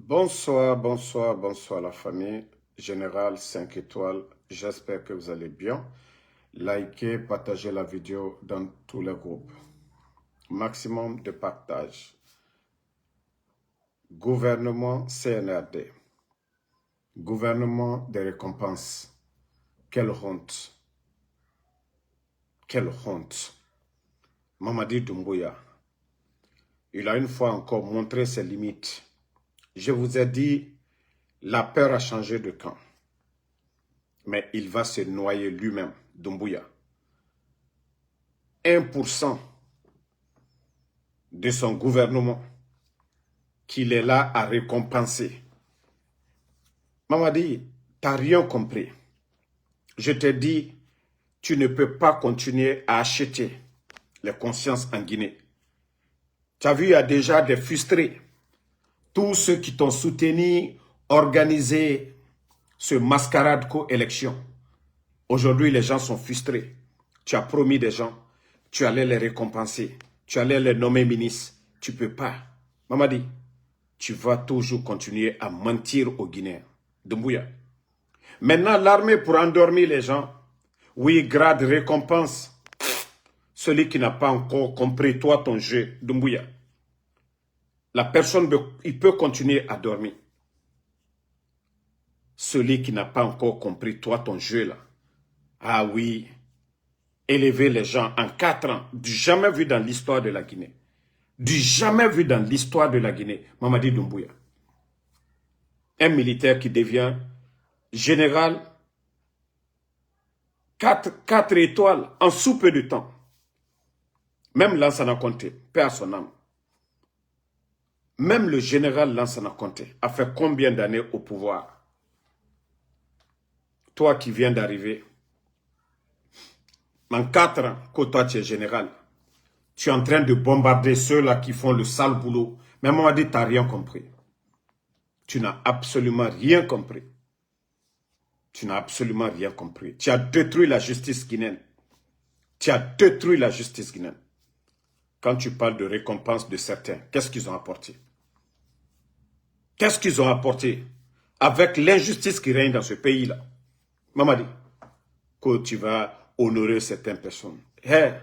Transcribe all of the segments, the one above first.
Bonsoir, bonsoir, bonsoir la famille. Général 5 étoiles, j'espère que vous allez bien. Likez, partagez la vidéo dans tous les groupes. Maximum de partage. Gouvernement CNRD. Gouvernement des récompenses. Quelle honte. Quelle honte. Mamadi Doumbouya. Il a une fois encore montré ses limites. Je vous ai dit, la peur a changé de camp. Mais il va se noyer lui-même, Doumbouya. 1% de son gouvernement qu'il est là à récompenser. Mamadi, tu n'as rien compris. Je te dis, tu ne peux pas continuer à acheter les consciences en Guinée. Tu as vu, il y a déjà des frustrés. Tous ceux qui t'ont soutenu, organisé ce mascarade co-élection. Aujourd'hui, les gens sont frustrés. Tu as promis des gens, tu allais les récompenser, tu allais les nommer ministres. Tu ne peux pas. Mamadi, tu vas toujours continuer à mentir aux Guinéens. Doumbouya. Maintenant, l'armée pour endormir les gens, oui, grade, récompense. Celui qui n'a pas encore compris, toi, ton jeu, Doumbouya. La personne, il peut continuer à dormir. Celui qui n'a pas encore compris, toi, ton jeu, là. Ah oui, élever les gens en 4 ans, du jamais vu dans l'histoire de la Guinée. Du jamais vu dans l'histoire de la Guinée, Mamadi Doumbouya. Un militaire qui devient général, 4 étoiles en sous peu de temps. Même Lansana Conté, paix à son âme. Même le général Lansana Conté a fait combien d'années au pouvoir? Toi qui viens d'arriver, en 4 ans que toi tu es général, tu es en train de bombarder ceux-là qui font le sale boulot. Mais Mamadi, tu n'as rien compris. Tu n'as absolument rien compris. Tu n'as absolument rien compris. Tu as détruit la justice guinéenne. Tu as détruit la justice guinéenne. Quand tu parles de récompense de certains, qu'est-ce qu'ils ont apporté? Qu'est-ce qu'ils ont apporté avec l'injustice qui règne dans ce pays-là? Mamadi, que tu vas honorer certaines personnes. Hey,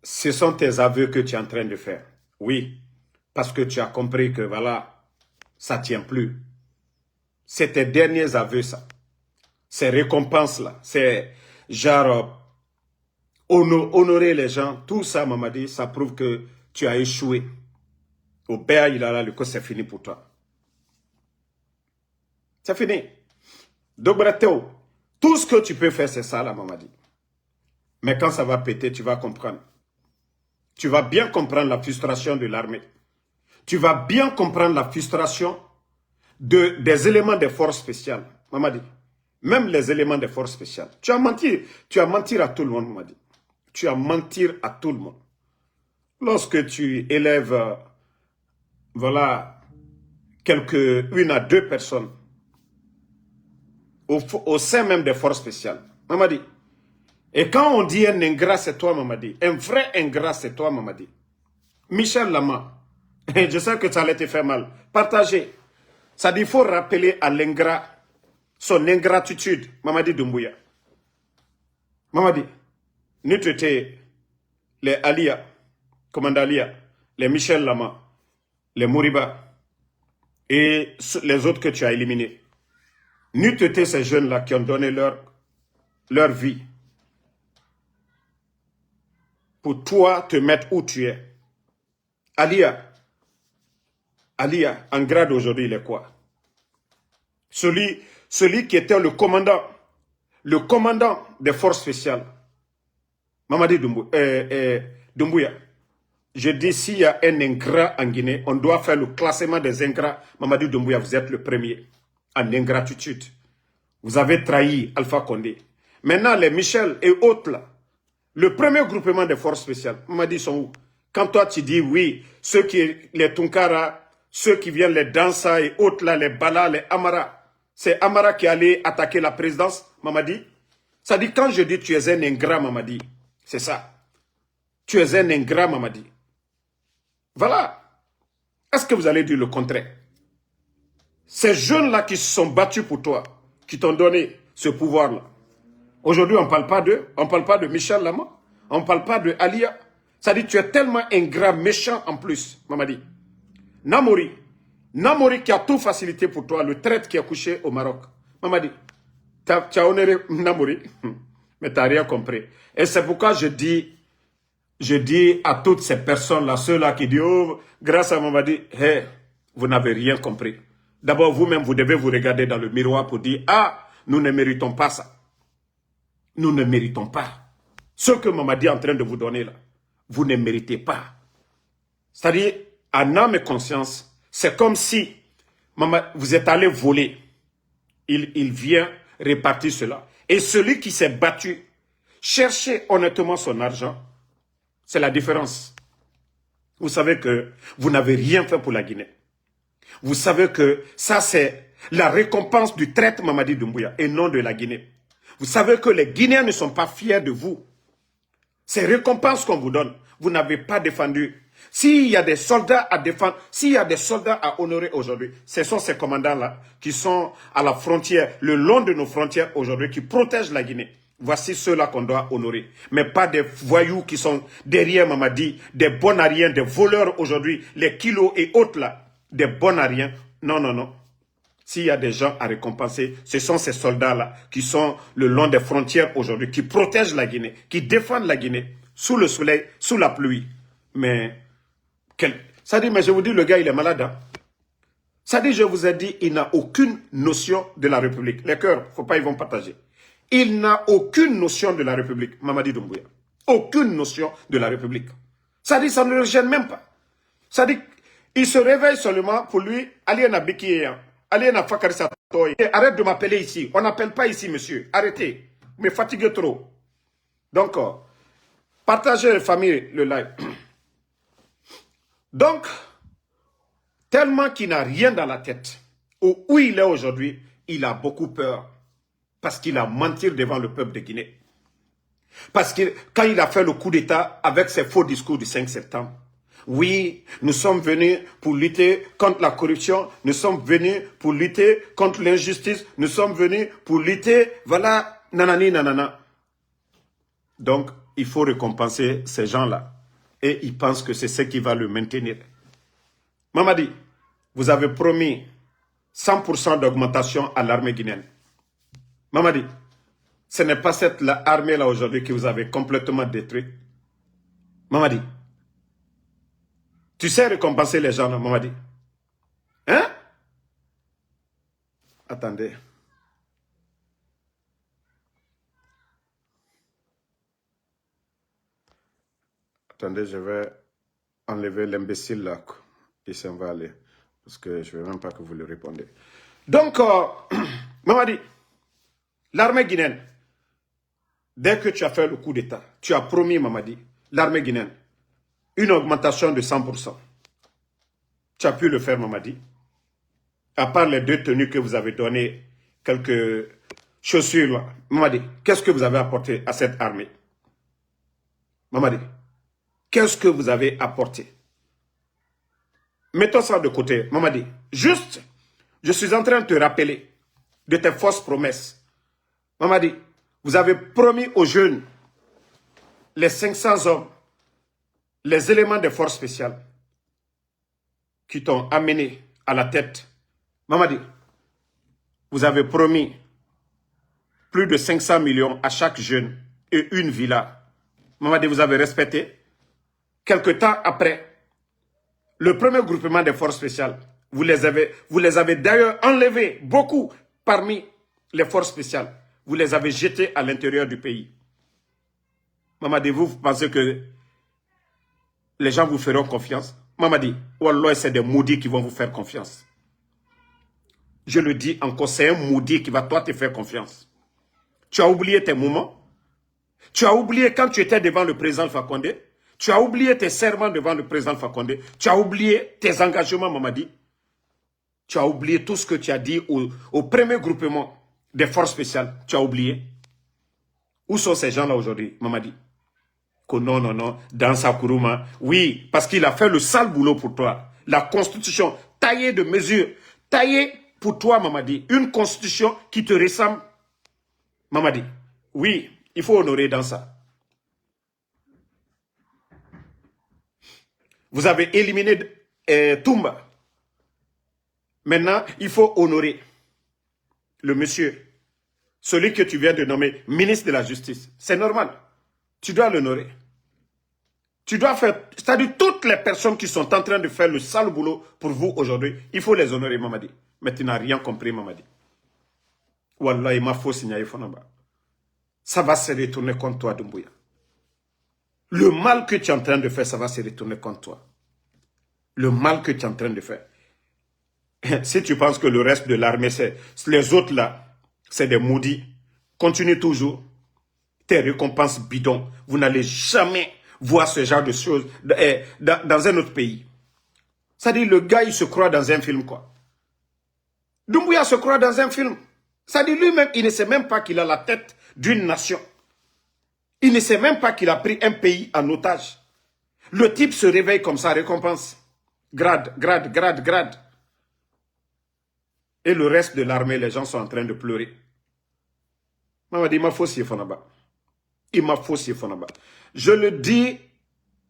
ce sont tes aveux que tu es en train de faire. Oui, parce que tu as compris que voilà, ça ne tient plus. C'est tes derniers aveux, ça. Ces récompenses-là, c'est genre honorer les gens. Tout ça, Mamadi, ça prouve que tu as échoué. Au père, il a là, le coup, c'est fini pour toi. C'est fini. Dobreteo, tout ce que tu peux faire, c'est ça, là, Mamadi. Mais quand ça va péter, tu vas comprendre. Tu vas bien comprendre la frustration de l'armée. Tu vas bien comprendre la frustration des éléments des forces spéciales. Mamadi, même les éléments des forces spéciales. Tu as menti à tout le monde, Mamadi. Tu as menti à tout le monde. Lorsque tu élèves, voilà, une à deux personnes au sein même des forces spéciales. Mamadi. Et quand on dit un ingrat, c'est toi, Mamadi. Un vrai ingrat, c'est toi, Mamadi. Michel Lama. Je sais que ça allait te faire mal. Partagez. Ça dit, il faut rappeler à l'ingrat son ingratitude. Mamadi Doumbouya. Mamadi. Nous traiter les Alia, commandant Alia, les Michel Lama, les Mouriba et les autres que tu as éliminés. Nous traiter ces jeunes-là qui ont donné leur vie pour toi te mettre où tu es. Alia, en grade aujourd'hui, il est quoi? Celui qui était le commandant des forces spéciales. Mamadi Doumbouya. Je dis, s'il y a un ingrat en Guinée, on doit faire le classement des ingrats. Mamadi Doumbouya, vous êtes le premier en ingratitude. Vous avez trahi Alpha Condé. Maintenant, les Michel et autres, là, le premier groupement des forces spéciales, Mamadi, sont où? Quand toi, tu dis oui, les Tunkara, ceux qui viennent, les Dansa et autres, là, les Bala, les Amara, c'est Amara qui allait attaquer la présidence, Mamadi. Ça dit, quand je dis tu es un ingrat, Mamadi, c'est ça. Tu es un ingrat, Mamadi. Voilà. Est-ce que vous allez dire le contraire? Ces jeunes-là qui se sont battus pour toi, qui t'ont donné ce pouvoir-là. Aujourd'hui, on ne parle pas d'eux, on ne parle pas de Michel Lama, on ne parle pas de Alia. Ça dit, tu es tellement ingrat, méchant en plus, Mamadi. Namori qui a tout facilité pour toi, le traître qui a couché au Maroc. Mamadi, tu as honoré Namori, mais tu n'as rien compris. Et c'est pourquoi je dis à toutes ces personnes-là, ceux-là qui disent, oh, grâce à Mamadi, hey, vous n'avez rien compris. D'abord, vous-même, vous devez vous regarder dans le miroir pour dire, ah, nous ne méritons pas ça. Nous ne méritons pas. Ce que Mamadi est en train de vous donner là, vous ne méritez pas. C'est-à-dire, en âme et conscience, c'est comme si vous êtes allé voler. Il vient répartir cela. Et celui qui s'est battu, chercher honnêtement son argent, c'est la différence. Vous savez que vous n'avez rien fait pour la Guinée. Vous savez que ça, c'est la récompense du traître Mamadi Doumbouya et non de la Guinée. Vous savez que les Guinéens ne sont pas fiers de vous. Ces récompenses qu'on vous donne, vous n'avez pas défendu. S'il y a des soldats à défendre, s'il y a des soldats à honorer aujourd'hui, ce sont ces commandants-là qui sont à la frontière, le long de nos frontières aujourd'hui, qui protègent la Guinée. Voici ceux-là qu'on doit honorer. Mais pas des voyous qui sont derrière Mamadi, des bonariens, des voleurs aujourd'hui, les kilos et autres là, des bonariens. Non, non, non. S'il y a des gens à récompenser, ce sont ces soldats-là qui sont le long des frontières aujourd'hui, qui protègent la Guinée, qui défendent la Guinée, sous le soleil, sous la pluie. Mais, ça dit, mais je vous dis, le gars, il est malade. Hein? Ça dit, je vous ai dit, il n'a aucune notion de la République. Les cœurs, faut pas, ils vont partager. Il n'a aucune notion de la République, Mamadi Doumbouya. Aucune notion de la République. Ça dit, ça ne le gêne même pas. Ça dit, il se réveille seulement pour lui, aller à Bikiya. Arrête de m'appeler ici. On n'appelle pas ici, monsieur. Arrêtez. Vous me fatiguez trop. Donc, partagez les familles le live. Donc, tellement qu'il n'a rien dans la tête, où il est aujourd'hui, il a beaucoup peur. Parce qu'il a menti devant le peuple de Guinée. Parce que quand il a fait le coup d'État avec ses faux discours du 5 septembre, oui, nous sommes venus pour lutter contre la corruption, nous sommes venus pour lutter contre l'injustice, nous sommes venus pour lutter, voilà, nanani, nanana. Donc, il faut récompenser ces gens-là. Et ils pensent que c'est ce qui va le maintenir. Mamadi, vous avez promis 100% d'augmentation à l'armée guinéenne. Mamadi, ce n'est pas cette armée-là aujourd'hui que vous avez complètement détruite. Mamadi, tu sais récompenser les gens, Mamadi? Hein? Attendez. Attendez, je vais enlever l'imbécile là. Il s'en va aller. Parce que je ne veux même pas que vous lui répondez. Donc, Mamadi, l'armée guinéenne, dès que tu as fait le coup d'État, tu as promis, Mamadi, l'armée guinéenne, une augmentation de 100%. Tu as pu le faire, Mamadi. À part les 2 tenues que vous avez données, quelques chaussures, là. Mamadi, qu'est-ce que vous avez apporté à cette armée? Mamadi, qu'est-ce que vous avez apporté? Mettons ça de côté, Mamadi. Juste, je suis en train de te rappeler de tes fausses promesses. Mamadi, vous avez promis aux jeunes les 500 hommes, les éléments des forces spéciales qui t'ont amené à la tête. Mamadi, vous avez promis plus de 500 millions à chaque jeune et une villa. Mamadi, vous avez respecté. Quelque temps après, le premier groupement des forces spéciales, vous les avez d'ailleurs enlevés, beaucoup parmi les forces spéciales. Vous les avez jetés à l'intérieur du pays. Mamadi, vous pensez que les gens vous feront confiance? Mamadi, Wallah, c'est des maudits qui vont vous faire confiance. Je le dis encore, c'est un maudit qui va toi te faire confiance. Tu as oublié tes moments. Tu as oublié quand tu étais devant le président Fakonde. Tu as oublié tes serments devant le président Fakonde. Tu as oublié tes engagements, Mamadi. Tu as oublié tout ce que tu as dit au premier groupement des forces spéciales. Tu as oublié. Où sont ces gens-là aujourd'hui, Mamadi? Que non, non, non, dans sa Kourouma. Oui, parce qu'il a fait le sale boulot pour toi. la constitution taillée de mesures, taillée pour toi, Mamadi, une constitution qui te ressemble, Mamadi. Oui, il faut honorer dans ça. Vous avez éliminé Toumba. Maintenant, il faut honorer le monsieur, celui que tu viens de nommer ministre de la Justice. C'est normal. Tu dois l'honorer. Tu dois faire, c'est-à-dire toutes les personnes qui sont en train de faire le sale boulot pour vous aujourd'hui, il faut les honorer, Mamadi. Mais tu n'as rien compris, Mamadi. Wallah, il m'a faux signaler Fonamba. Ça va se retourner contre toi, Doumbouya. Le mal que tu es en train de faire, ça va se retourner contre toi. Le mal que tu es en train de faire. Si tu penses que le reste de l'armée, c'est les autres là, c'est des maudits, continue toujours. Tes récompenses bidons, vous n'allez jamais voir ce genre de choses dans un autre pays. C'est-à-dire, le gars, il se croit dans un film, quoi. Doumbouya se croit dans un film. C'est-à-dire, lui-même, il ne sait même pas qu'il a la tête d'une nation. Il ne sait même pas qu'il a pris un pays en otage. Le type se réveille comme ça, récompense. Grade, grade, grade, grade. Et le reste de l'armée, les gens sont en train de pleurer. Mamadi, il m'a faussé Fonaba. Il m'a faussé Fonaba. Je le dis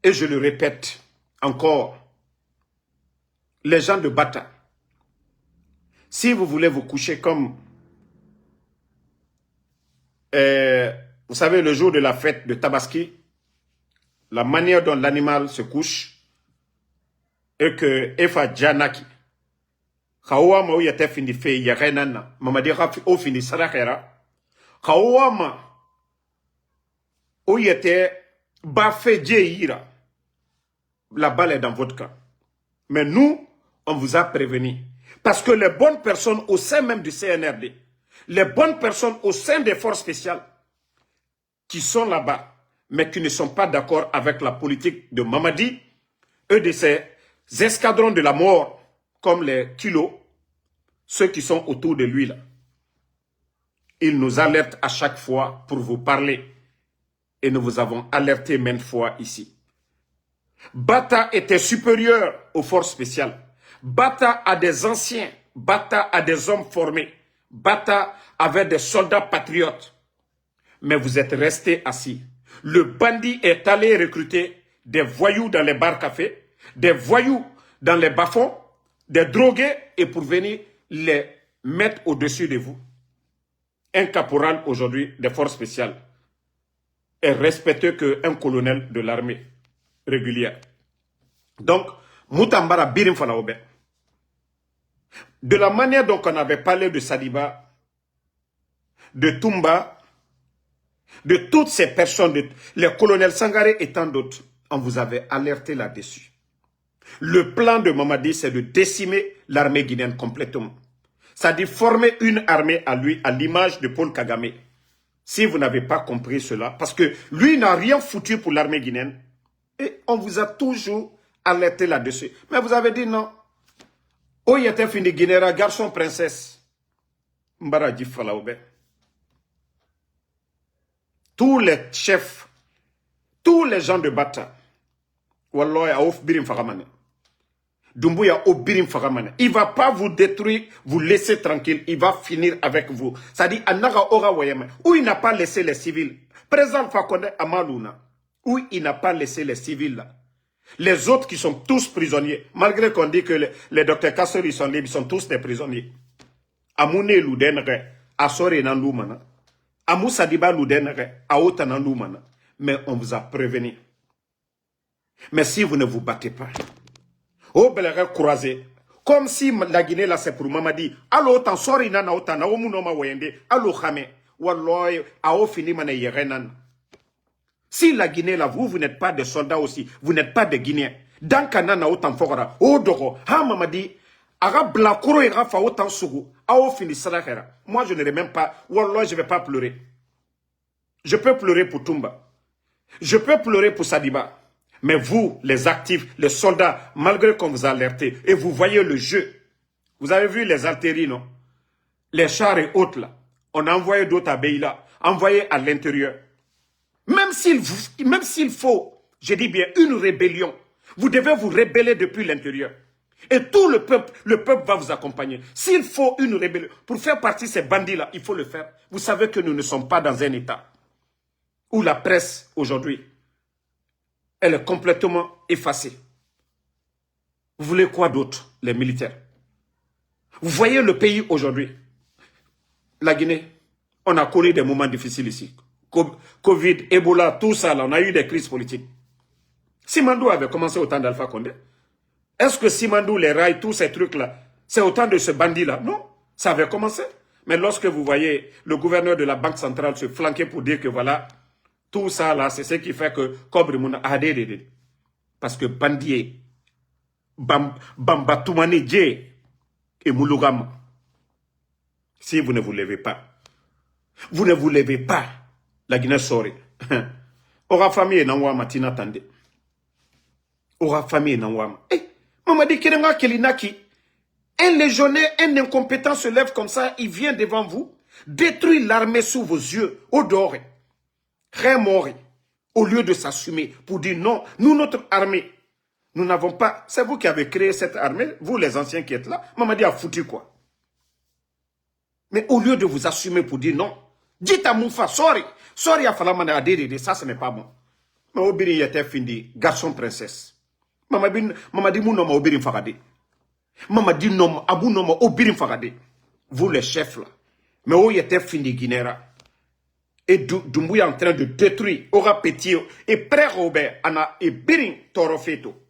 et je le répète encore. Les gens de Bata, si vous voulez vous coucher comme, vous savez, le jour de la fête de Tabaski, la manière dont l'animal se couche, et que Efa Djanaki, Kawama ou yate fini fe yarenana, mamadi rafi o fini sarakera, Kawama ou yate bafé djeira, la balle est dans votre camp. Mais nous, on vous a prévenu. Parce que les bonnes personnes au sein même du CNRD, les bonnes personnes au sein des forces spéciales, qui sont là-bas, mais qui ne sont pas d'accord avec la politique de Mamadi, et de ces escadrons de la mort, comme les kilos, ceux qui sont autour de lui là. Ils nous alertent à chaque fois pour vous parler. Et nous vous avons alerté maintes fois ici. Bata était supérieur aux forces spéciales. Bata a des anciens. Bata a des hommes formés. Bata avait des soldats patriotes. Mais vous êtes restés assis. Le bandit est allé recruter des voyous dans les bars-cafés, des voyous dans les bas-fonds, des drogués, et pour venir les mettre au-dessus de vous. Un caporal aujourd'hui des forces spéciales est respecté qu'un colonel de l'armée régulière. Donc, Moutambara Birim Fanaobe. De la manière dont on avait parlé de Sadiba, de Toumba, de toutes ces personnes, les colonels Sangaré et tant d'autres, on vous avait alerté là-dessus. Le plan de Mamadi, c'est de décimer l'armée guinéenne complètement. C'est-à-dire former une armée à lui, à l'image de Paul Kagame. Si vous n'avez pas compris cela, parce que lui n'a rien foutu pour l'armée guinéenne, et on vous a toujours alerté là-dessus. Mais vous avez dit non. Oh, il était fini Guinera, garçon, princesse. Mbaraji Falaoube. Tous les chefs, tous les gens de Bata, Wallah, Aouf Birim Faramane. Doumbouya au Birim Faramane. Il ne va pas vous détruire, vous laisser tranquille. Il va finir avec vous. C'est-à-dire, Anaga Ora Wayama, où il n'a pas laissé les civils. Président Fakonde Amaluna, où il n'a pas laissé les civils là. Les autres qui sont tous prisonniers, malgré qu'on dit que les docteurs Kassori sont libres, ils sont tous des prisonniers. Amoune Loudenre, Asore Nandoumana. Amou Sadiba Loudenre, Aota Nandoumana. Mais on vous a prévenu. Mais si vous ne vous battez pas, au belere croisé, comme si la Guinée là c'est pour Mamadi, allo tan sori nana ota na omu noma wende, allo khame, walloy, ao fini mane yerenan. Si la Guinée là, vous n'êtes pas des soldats aussi, vous n'êtes pas des Guinéens. Dans Kanana autant fora, au doro, ha Mamadi, ara blakoro et rafa autant sougou, ao fini salahera. Moi je ne même pas, walloy je vais pas pleurer. Je peux pleurer pour Toumba. Je peux pleurer pour Sadiba. Mais vous, les actifs, les soldats, malgré qu'on vous a alerté, et vous voyez le jeu, vous avez vu les artilleries, non? Les chars et autres, là. On a envoyé d'autres à Beila, envoyé à l'intérieur. Même s'il faut, je dis bien, une rébellion, vous devez vous rebeller depuis l'intérieur. Et tout le peuple va vous accompagner. S'il faut une rébellion, pour faire partie de ces bandits-là, il faut le faire. Vous savez que nous ne sommes pas dans un état où la presse, aujourd'hui, elle est complètement effacée. Vous voulez quoi d'autre, les militaires? Vous voyez le pays aujourd'hui, la Guinée, on a connu des moments difficiles ici. Covid, Ebola, tout ça, là, on a eu des crises politiques. Simandou avait commencé au temps d'Alpha Condé. Est-ce que Simandou, les rails, tous ces trucs-là, c'est au temps de ce bandit-là? Non, ça avait commencé. Mais lorsque vous voyez le gouverneur de la Banque centrale se flanquer pour dire que voilà, tout ça là, c'est ce qui fait que Kobre Mouna a dédé. Parce que bandit, Bambatoumane Dje et Moulougam, si vous ne vous levez pas, la Guinée sort. Aura famille n'envoie matina tande. Aura famille n'envoie. Eh, Mamadi Kerenga Kelinaki, un légionnaire, un incompétent se lève comme ça, il vient devant vous, détruit l'armée sous vos yeux, au dehors, mort, au lieu de s'assumer pour dire non, nous, notre armée, nous n'avons pas, c'est vous qui avez créé cette armée, vous les anciens qui êtes là, Mamadi a foutu quoi? Mais au lieu de vous assumer pour dire non, dites à Moufa, sorry à Falamana Adéré, ça ce n'est pas bon. Mais Obiri était fini, garçon princesse. Mamadi Mounom Obiri Fagade. Mamadi Nom, Abou Nom Obiri Fagade. Vous les chefs là. Mais où était fini Guinera. Et Doumbouya en train de détruire, aura pétier, et près Robert, Anna et Birin Torofeto.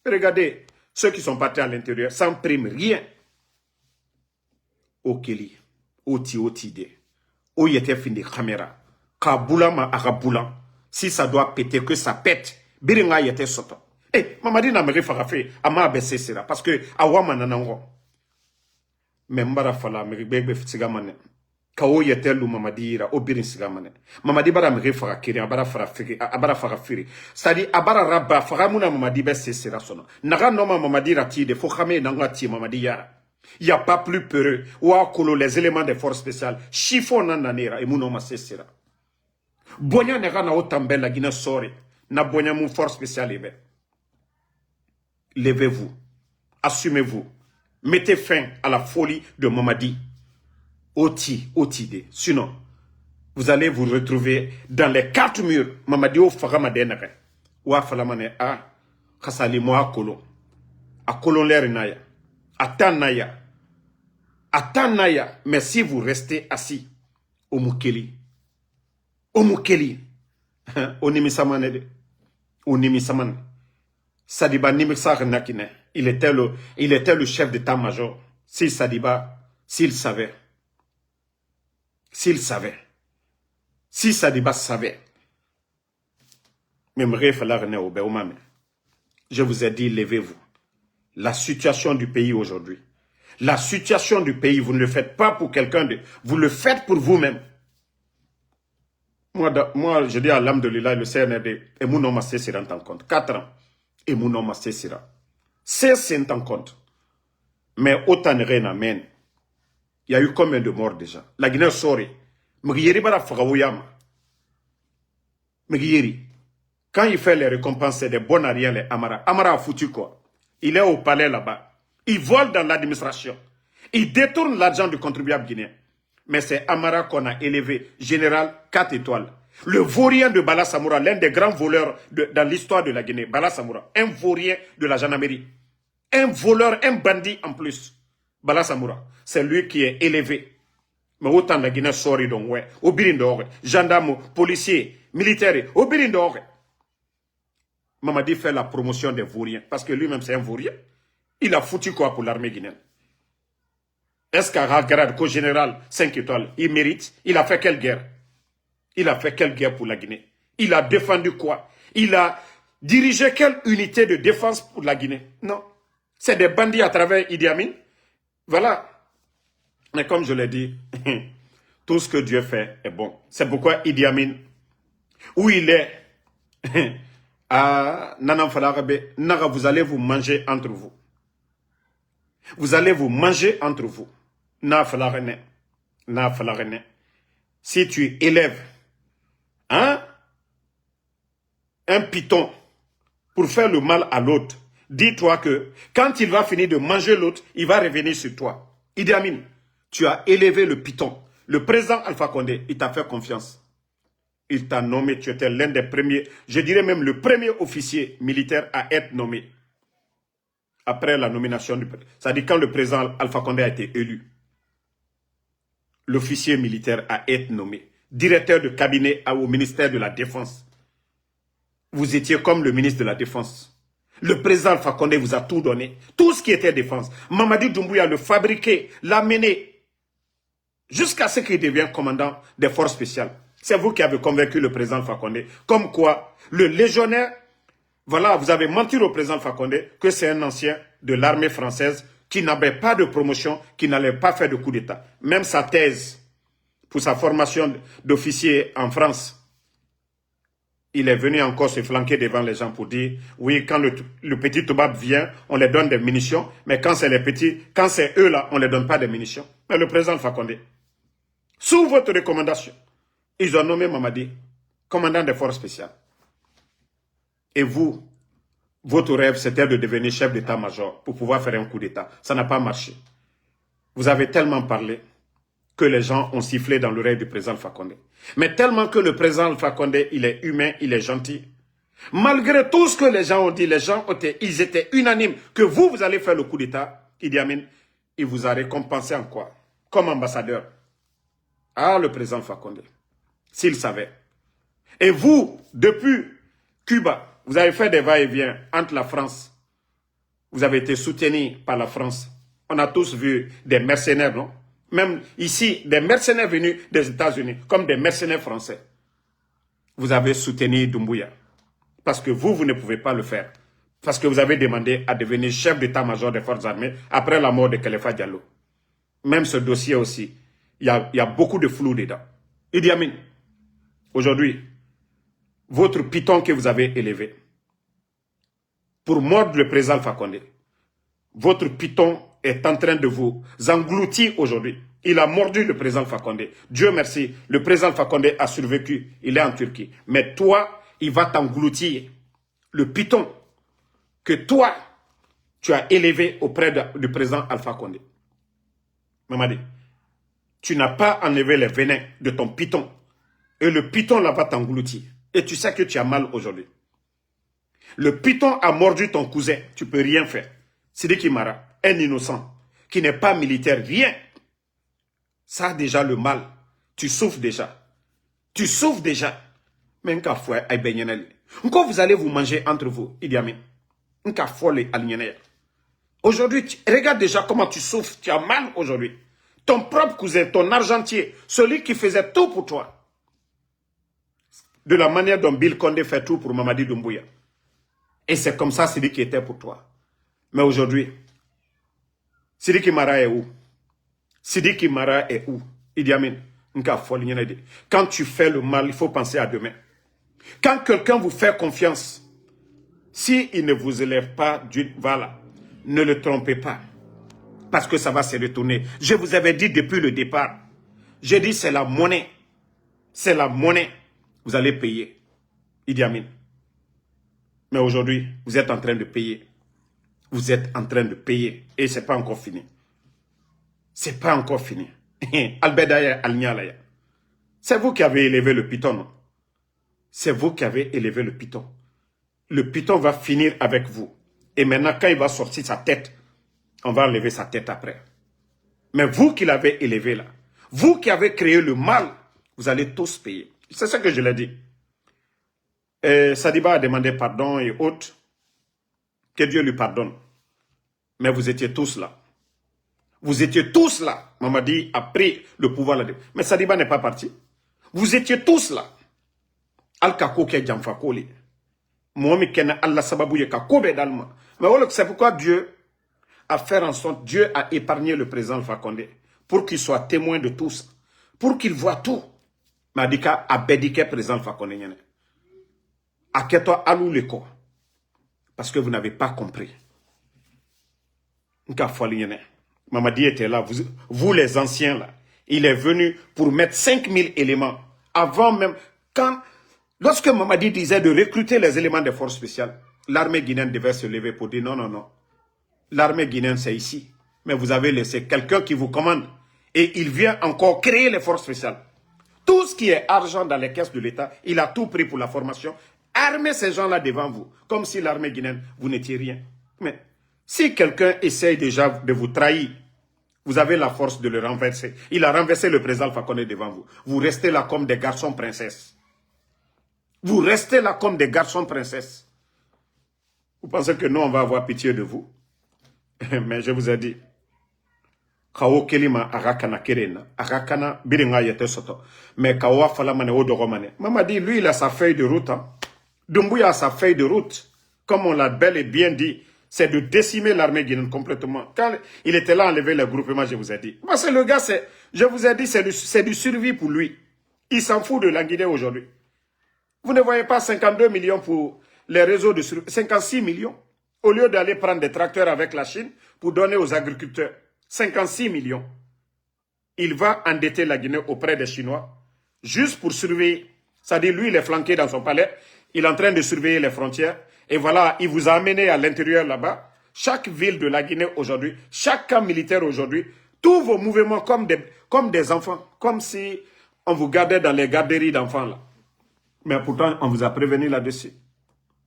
Regardez, ceux qui sont partis à l'intérieur, sans prime, rien. Okeli, Otide, où il était fini caméra. Kaboula ma araboula. Si ça doit péter, que ça pète. Biringa y était soto. Eh, Mamadi n'a me fait, ama abaissé cela. Parce que, awama nanango. Mais mbara fala, me bébé fitigamane. Kao y était lou Mamadi ira, au birin sigamane. Mamadi bara me fara kiri, abara fara firi. C'est-à-dire, abara rabba, fara mouna Mamadi baissé cela sono. Naga noma Mamadi rati, de fokame nangati Mamadi yara. Il n'y a pas plus peureux. Ouakolo, les éléments des forces spéciales. Chiffon nananera, et mounoma cessera. Bonya nega na otambe la Guinée sori. Na bonya mou force spéciale ebe. Levez-vous. Assumez-vous. Mettez fin à la folie de Mamadi. Otide. Sinon, vous allez vous retrouver dans les 4 murs. Mamadi o fagamadenere. Ouwa falamane a. Khasali mo akolo. Akolo l'erinaya. Atanaya. Mais si vous restez assis, Omukeli, Onimisamane de, Onimisamane, Sadiba Nimisar Nakine, il était le chef d'état-major. Si Sadiba, s'il savait, si Sadiba savait, je vous ai dit, levez-vous. La situation du pays aujourd'hui. La situation du pays, vous ne le faites pas pour quelqu'un de... Vous le faites pour vous-même. Moi, je dis à l'âme de l'Ila et le CNRD, et mon nom c'est en compte. 4 ans. Et mon nom c'est en compte. Mais autant rien amène. Il y a eu combien de morts déjà? La Guinée sori. Mgiyeri bara fagawouyama. Mgiyeri. Quand il fait les récompenses, c'est des bons ariens, les Amara. Amara a foutu quoi? Il est au palais là-bas. Il vole dans l'administration. Il détourne l'argent du contribuable guinéen. Mais c'est Amara qu'on a élevé, général 4 étoiles. Le vaurien de Bala Samoura, l'un des grands voleurs dans l'histoire de la Guinée. Bala Samoura, un vaurien de la gendarmerie. Un voleur, un bandit en plus. Bala Samoura, c'est lui qui est élevé. Mais autant la Guinée sori donc ouais. Au Birindore, gendarme, policier, militaire, au Birindore. Mamadi fait la promotion des vauriens. Parce que lui-même c'est un vaurien. Il a foutu quoi pour l'armée guinéenne? Est-ce qu'à grade co-général 5 étoiles, il mérite? Il a fait quelle guerre? Il a fait quelle guerre pour la Guinée? Il a défendu quoi? Il a dirigé quelle unité de défense pour la Guinée? Non. C'est des bandits à travers Idi Amin. Voilà. Mais comme je l'ai dit, tout ce que Dieu fait est bon. C'est pourquoi Idi Amin, où il est, à Nanan Falarabe, Naga, vous allez vous manger entre vous. Vous allez vous manger entre vous. Na falarene. Si tu élèves un python pour faire le mal à l'autre, dis-toi que quand il va finir de manger l'autre, il va revenir sur toi. Idi Amin, tu as élevé le python. Le président Alpha Condé, il t'a fait confiance. Il t'a nommé, tu étais l'un des premiers, je dirais même le premier officier militaire à être nommé. Après la nomination du président. C'est-à-dire quand le président Alpha Condé a été élu. L'officier militaire a été nommé. Directeur de cabinet au ministère de la Défense. Vous étiez comme le ministre de la Défense. Le président Alpha Condé vous a tout donné. Tout ce qui était défense. Mamadi Doumbouya le fabriqué, l'a mené jusqu'à ce qu'il devienne commandant des forces spéciales. C'est vous qui avez convaincu le président Alpha Condé. Comme quoi, le légionnaire, voilà, vous avez menti au président Alpha Condé que c'est un ancien de l'armée française qui n'avait pas de promotion, qui n'allait pas faire de coup d'État. Même sa thèse pour sa formation d'officier en France, il est venu encore se flanquer devant les gens pour dire, oui, quand le petit Toubab vient, on les donne des munitions, mais quand c'est les petits, quand c'est eux là, on ne les donne pas de munitions. Mais le président Alpha Condé, sous votre recommandation, ils ont nommé Mamadi commandant des forces spéciales. Et vous, votre rêve, c'était de devenir chef d'état-major pour pouvoir faire un coup d'État. Ça n'a pas marché. Vous avez tellement parlé que les gens ont sifflé dans l'oreille du président Alpha Condé. Mais tellement que le président Alpha Condé, il est humain, il est gentil. Malgré tout ce que les gens ont dit, ils étaient unanimes que vous allez faire le coup d'État. Idi Amin, il vous a récompensé en quoi? Comme ambassadeur. Ah, le président Alpha Condé, s'il savait. Et vous, depuis Cuba, vous avez fait des va-et-vient entre la France. Vous avez été soutenu par la France. On a tous vu des mercenaires, non? Même ici, des mercenaires venus des États-Unis, comme des mercenaires français. Vous avez soutenu Doumbouya. Parce que vous ne pouvez pas le faire. Parce que vous avez demandé à devenir chef d'état-major des forces armées après la mort de Khalifa Diallo. Même ce dossier aussi, il y a beaucoup de flou dedans. Idi Amin, aujourd'hui, votre python que vous avez élevé, pour mordre le président Alpha Condé, votre python est en train de vous engloutir aujourd'hui. Il a mordu le président Alpha Condé. Dieu merci, le président Alpha Condé a survécu. Il est en Turquie. Mais toi, il va t'engloutir. Le python que toi, tu as élevé auprès du président Alpha Condé. Mamadi, tu n'as pas enlevé les venins de ton python. Et le python là va t'engloutir. Et tu sais que tu as mal aujourd'hui. Le python a mordu ton cousin. Tu ne peux rien faire. Sidiki Mara, un innocent, qui n'est pas militaire, rien. Ça a déjà le mal. Tu souffres déjà. Tu souffres déjà. Mais encore vous allez vous manger entre vous, Idi Amin. Aujourd'hui, regarde déjà comment tu souffres. Tu as mal aujourd'hui. Ton propre cousin, ton argentier, celui qui faisait tout pour toi. De la manière dont Bill Condé fait tout pour Mamadi Doumbouya. Et c'est comme ça, celui qui était pour toi. Mais aujourd'hui, Sidiki Mara est où? Sidiki Mara est où? Idi Amin. Quand tu fais le mal, il faut penser à demain. Quand quelqu'un vous fait confiance, s'il ne vous élève pas, voilà, ne le trompez pas. Parce que ça va se retourner. Je vous avais dit depuis le départ. J'ai dit c'est la monnaie. C'est la monnaie. Vous allez payer. Idi Amin. Mais aujourd'hui, vous êtes en train de payer. Vous êtes en train de payer. Et ce n'est pas encore fini. Ce n'est pas encore fini. Albedaya Alnialaya. C'est vous qui avez élevé le python, non? C'est vous qui avez élevé le python. Le python va finir avec vous. Et maintenant, quand il va sortir sa tête, on va enlever sa tête après. Mais vous qui l'avez élevé là, vous qui avez créé le mal, vous allez tous payer. C'est ce que je l'ai dit. Sadiba a demandé pardon et autres. Que Dieu lui pardonne. Mais vous étiez tous là. Vous étiez tous là. Mamadi a pris le pouvoir là. Mais Sadiba n'est pas parti. Vous étiez tous là. Al-Kako ke Djamfakoli. Mohamed Kena Allah Sababouye Kakobe Dalma. Mais c'est pourquoi Dieu a fait en sorte, Dieu a épargné le président Alpha Condé pour qu'il soit témoin de tous. Pour qu'il voit tout. Madika a bédiqué le président Alpha Condé. Aketo alou leko. Parce que vous n'avez pas compris. Mamadi était là, vous les anciens là. Il est venu pour mettre 5000 éléments. Avant même, lorsque Mamadi disait de recruter les éléments des forces spéciales, l'armée guinéenne devait se lever pour dire non, non, non. L'armée guinéenne, c'est ici. Mais vous avez laissé quelqu'un qui vous commande. Et il vient encore créer les forces spéciales. Tout ce qui est argent dans les caisses de l'État, il a tout pris pour la formation. Armez ces gens-là devant vous, comme si l'armée guinéenne, vous n'étiez rien. Mais si quelqu'un essaye déjà de vous trahir, vous avez la force de le renverser. Il a renversé le président Alpha Condé devant vous. Vous restez là comme des garçons princesses. Vous restez là comme des garçons princesses. Vous pensez que nous, on va avoir pitié de vous? Mais je vous ai dit, Kawo Kelima Arakana Kerena, Arakana Biringa Yete Soto, mais Kawa Falamane Odoromane. Maman dit, lui, il a sa feuille de route. Hein. Doumbouya a sa feuille de route. Comme on l'a bel et bien dit, c'est de décimer l'armée guinéenne complètement. Quand il était là, enlever les groupements, je vous ai dit. Parce que le gars, je vous ai dit, c'est du survie pour lui. Il s'en fout de la Guinée aujourd'hui. Vous ne voyez pas 52 millions pour les réseaux de survie, 56 millions. Au lieu d'aller prendre des tracteurs avec la Chine pour donner aux agriculteurs. 56 millions. Il va endetter la Guinée auprès des Chinois, juste pour surveiller. C'est-à-dire, lui, il est flanqué dans son palais, il est en train de surveiller les frontières, et voilà, il vous a amené à l'intérieur là-bas. Chaque ville de la Guinée aujourd'hui, chaque camp militaire aujourd'hui, tous vos mouvements comme des enfants, comme si on vous gardait dans les garderies d'enfants là. Mais pourtant, on vous a prévenu là-dessus.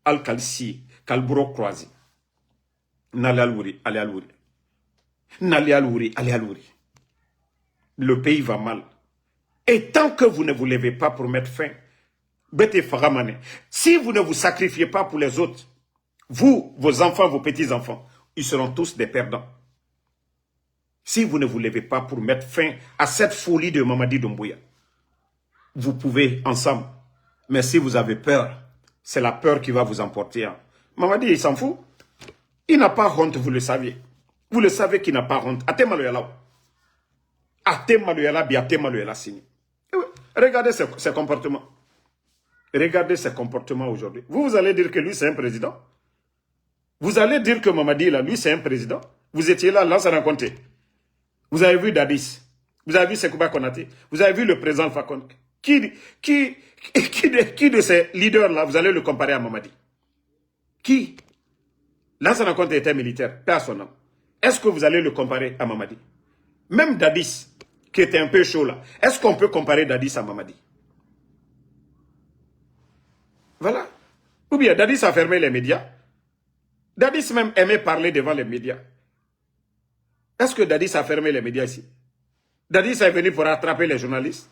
Al-Khalsi, Kalburo Croisi. N'allez Alouri, allez Alouri. N'allez Alouri, allez Alouri. Le pays va mal. Et tant que vous ne vous levez pas pour mettre fin, Bete Faramane, si vous ne vous sacrifiez pas pour les autres, vous, vos enfants, vos petits-enfants, ils seront tous des perdants. Si vous ne vous levez pas pour mettre fin à cette folie de Mamadi Doumbouya, vous pouvez ensemble. Mais si vous avez peur, c'est la peur qui va vous emporter. Hein. Mamadi, il s'en fout. Il n'a pas honte, vous le saviez. Vous le savez qu'il n'a pas honte. Atemaloyala. Atemaloyala, biatemaloyala sini. Regardez ses comportements. Regardez ses comportements aujourd'hui. Vous allez dire que lui, c'est un président. Vous allez dire que Mamadi, là, lui, c'est un président. Vous étiez là, Lansana Conté. Vous avez vu Dadis. Vous avez vu Sekouba Konaté. Vous avez vu le président Fakon. Qui de ces leaders-là, vous allez le comparer à Mamadi? Qui? Lansana Conté était militaire, personne. Est-ce que vous allez le comparer à Mamadi? Même Dadis, qui était un peu chaud là, est-ce qu'on peut comparer Dadis à Mamadi? Voilà. Ou bien Dadis a fermé les médias. Dadis même aimait parler devant les médias. Est-ce que Dadis a fermé les médias ici? Dadis est venu pour attraper les journalistes?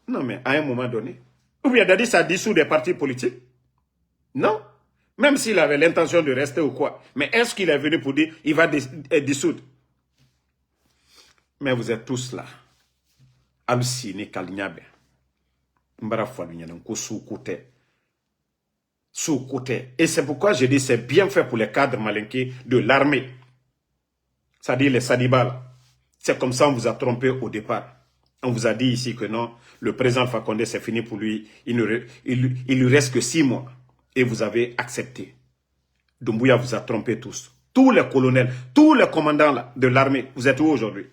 Non, mais à un moment donné. Ou bien Dadis a dissous des partis politiques? Non. Même s'il avait l'intention de rester ou quoi. Mais est-ce qu'il est venu pour dire il va dissoudre? Mais vous êtes tous là. Halluciné, Kalinyabe. Sous-côté. Et c'est pourquoi je dis c'est bien fait pour les cadres malinqués de l'armée. C'est-à-dire les Sadibal. C'est comme ça on vous a trompé au départ. On vous a dit ici que non, le président Alpha Condé, c'est fini pour lui. Il lui reste que 6 mois. Et vous avez accepté. Doumbouya vous a trompé tous. Tous les colonels, tous les commandants là, de l'armée, vous êtes où aujourd'hui?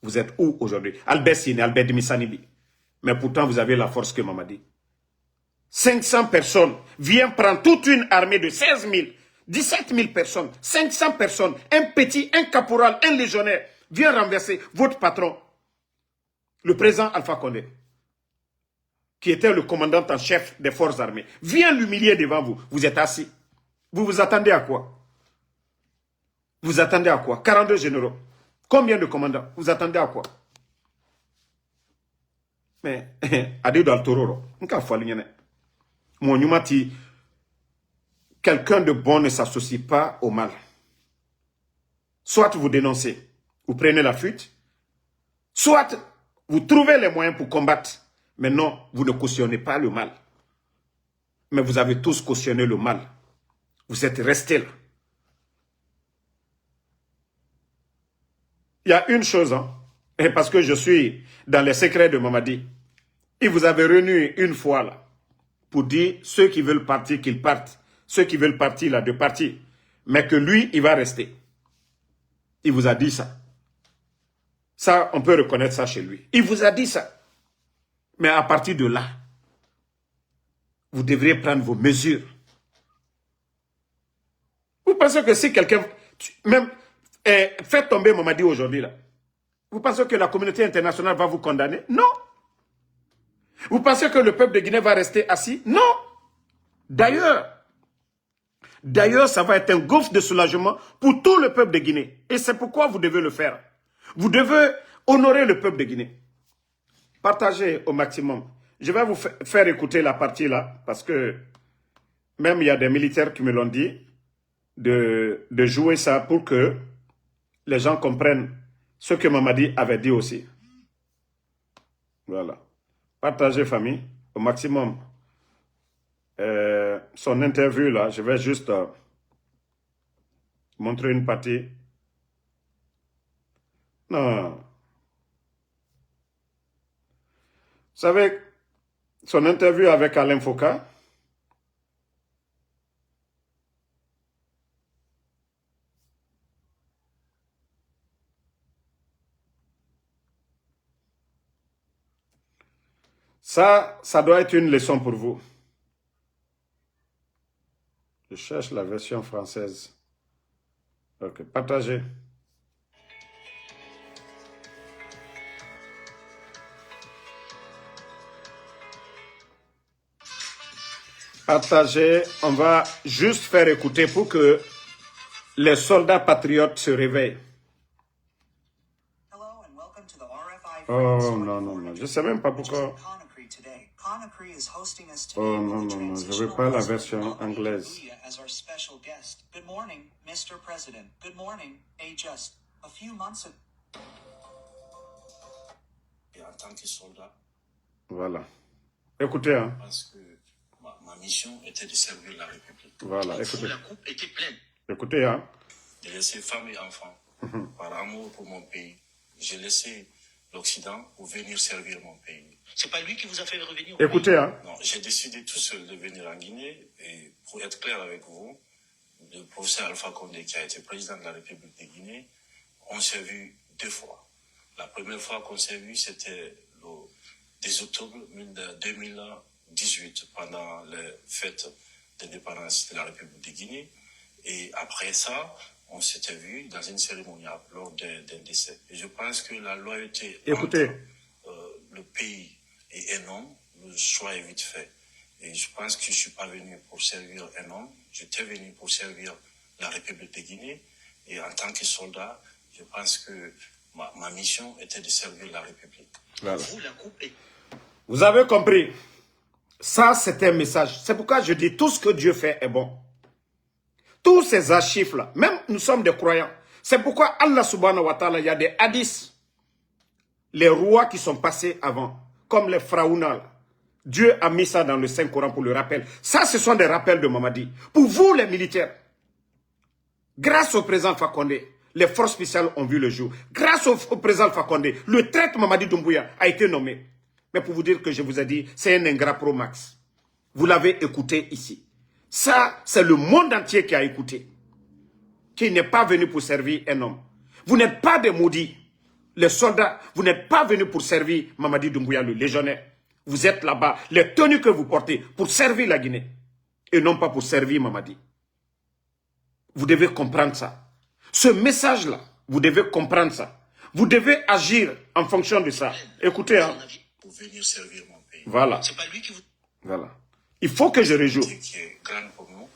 Vous êtes où aujourd'hui? Albert Sine, Albert Dimisanibi. Mais pourtant, vous avez la force que Mamadi. 500 personnes viennent prendre toute une armée de 16 000, 17 000 personnes, 500 personnes, un petit, un caporal, un légionnaire, vient renverser votre patron, le président Alpha Condé, qui était le commandant en chef des forces armées, vient l'humilier devant vous. Vous êtes assis. Vous vous attendez à quoi? Vous attendez à quoi? 42 généraux. Combien de commandants? Vous attendez à quoi? Mais, Adédo Altororo, mon Numati, quelqu'un de bon ne s'associe pas au mal. Soit vous dénoncez, vous prenez la fuite, soit vous trouvez les moyens pour combattre. Mais non, vous ne cautionnez pas le mal. Mais vous avez tous cautionné le mal. Vous êtes restés là. Il y a une chose, hein, et parce que je suis dans les secrets de Mamadi, il vous avait réuni une fois là, pour dire ceux qui veulent partir, qu'ils partent. Ceux qui veulent partir là, de partir. Mais que lui, il va rester. Il vous a dit ça. Ça, on peut reconnaître ça chez lui. Il vous a dit ça. Mais à partir de là, vous devriez prendre vos mesures. pensez que si quelqu'un, même, fait tomber Mamadi aujourd'hui, là, vous pensez que la communauté internationale va vous condamner? Non. Vous pensez que le peuple de Guinée va rester assis? Non. D'ailleurs, ça va être un gouffre de soulagement pour tout le peuple de Guinée. Et c'est pourquoi vous devez le faire. Vous devez honorer le peuple de Guinée. Partagez au maximum. Je vais vous faire écouter la partie là, parce que même il y a des militaires qui me l'ont dit, de jouer ça pour que les gens comprennent ce que Mamadi avait dit aussi. Voilà. Partagez, famille, au maximum. Son interview là, je vais juste montrer une partie. Non. Vous savez, son interview avec Alain Foucault, ça doit être une leçon pour vous. Je cherche la version française. Ok, partagez. Partagez, on va juste faire écouter pour que les soldats patriotes se réveillent. Oh non, non, non, je ne sais même pas pourquoi. Oh non, non, non, je ne veux pas la version anglaise. Voilà. Écoutez, hein. Parce que ma mission était de servir la République. Voilà, écoutez. La coupe était pleine. Écoutez, hein. J'ai laissé femmes et enfants par amour pour mon pays. J'ai laissé l'Occident pour venir servir mon pays. C'est pas lui qui vous a fait revenir au Écoutez, pays. hein. Non, j'ai décidé tout seul de venir en Guinée. Et pour être clair avec vous, le professeur Alpha Condé, qui a été président de la République de Guinée, on s'est vu 2 fois. La première fois qu'on s'est vu, c'était le 10 octobre 2018, pendant les fêtes d'indépendance de la République de Guinée. Et après ça, on s'était vu dans une cérémonie lors d'un décès. Et je pense que la loyauté Écoutez. entre le pays et un homme, le choix est vite fait. Et je pense que je ne suis pas venu pour servir un homme, j'étais venu pour servir la République de Guinée. Et en tant que soldat, je pense que ma mission était de servir la République. Voilà. Vous, vous avez compris. Ça, c'est un message. C'est pourquoi je dis tout ce que Dieu fait est bon. Tous ces archives-là, même nous sommes des croyants. C'est pourquoi Allah subhanahu wa ta'ala, il y a des hadiths. Les rois qui sont passés avant, comme les pharaons. Dieu a mis ça dans le Saint-Coran pour le rappel. Ça, ce sont des rappels de Mamadi. Pour vous, les militaires, grâce au président Fakonde, les forces spéciales ont vu le jour. Grâce au président Fakonde, le traître Mamadi Doumbouya a été nommé. Mais pour vous dire que je vous ai dit, c'est un ingrat pro max. Vous l'avez écouté ici. Ça, c'est le monde entier qui a écouté. Qui n'est pas venu pour servir un homme. Vous n'êtes pas des maudits. Les soldats, vous n'êtes pas venus pour servir Mamadi Doumbouya, le légionnaire. Vous êtes là-bas, les tenues que vous portez, pour servir la Guinée. Et non pas pour servir Mamadi. Vous devez comprendre ça. Ce message-là, vous devez comprendre ça. Vous devez agir en fonction de ça. Écoutez, hein. Pour venir servir mon pays. Voilà. C'est pas lui qui vous... Voilà. Il faut que je réjoue. Qui est grande pour nous.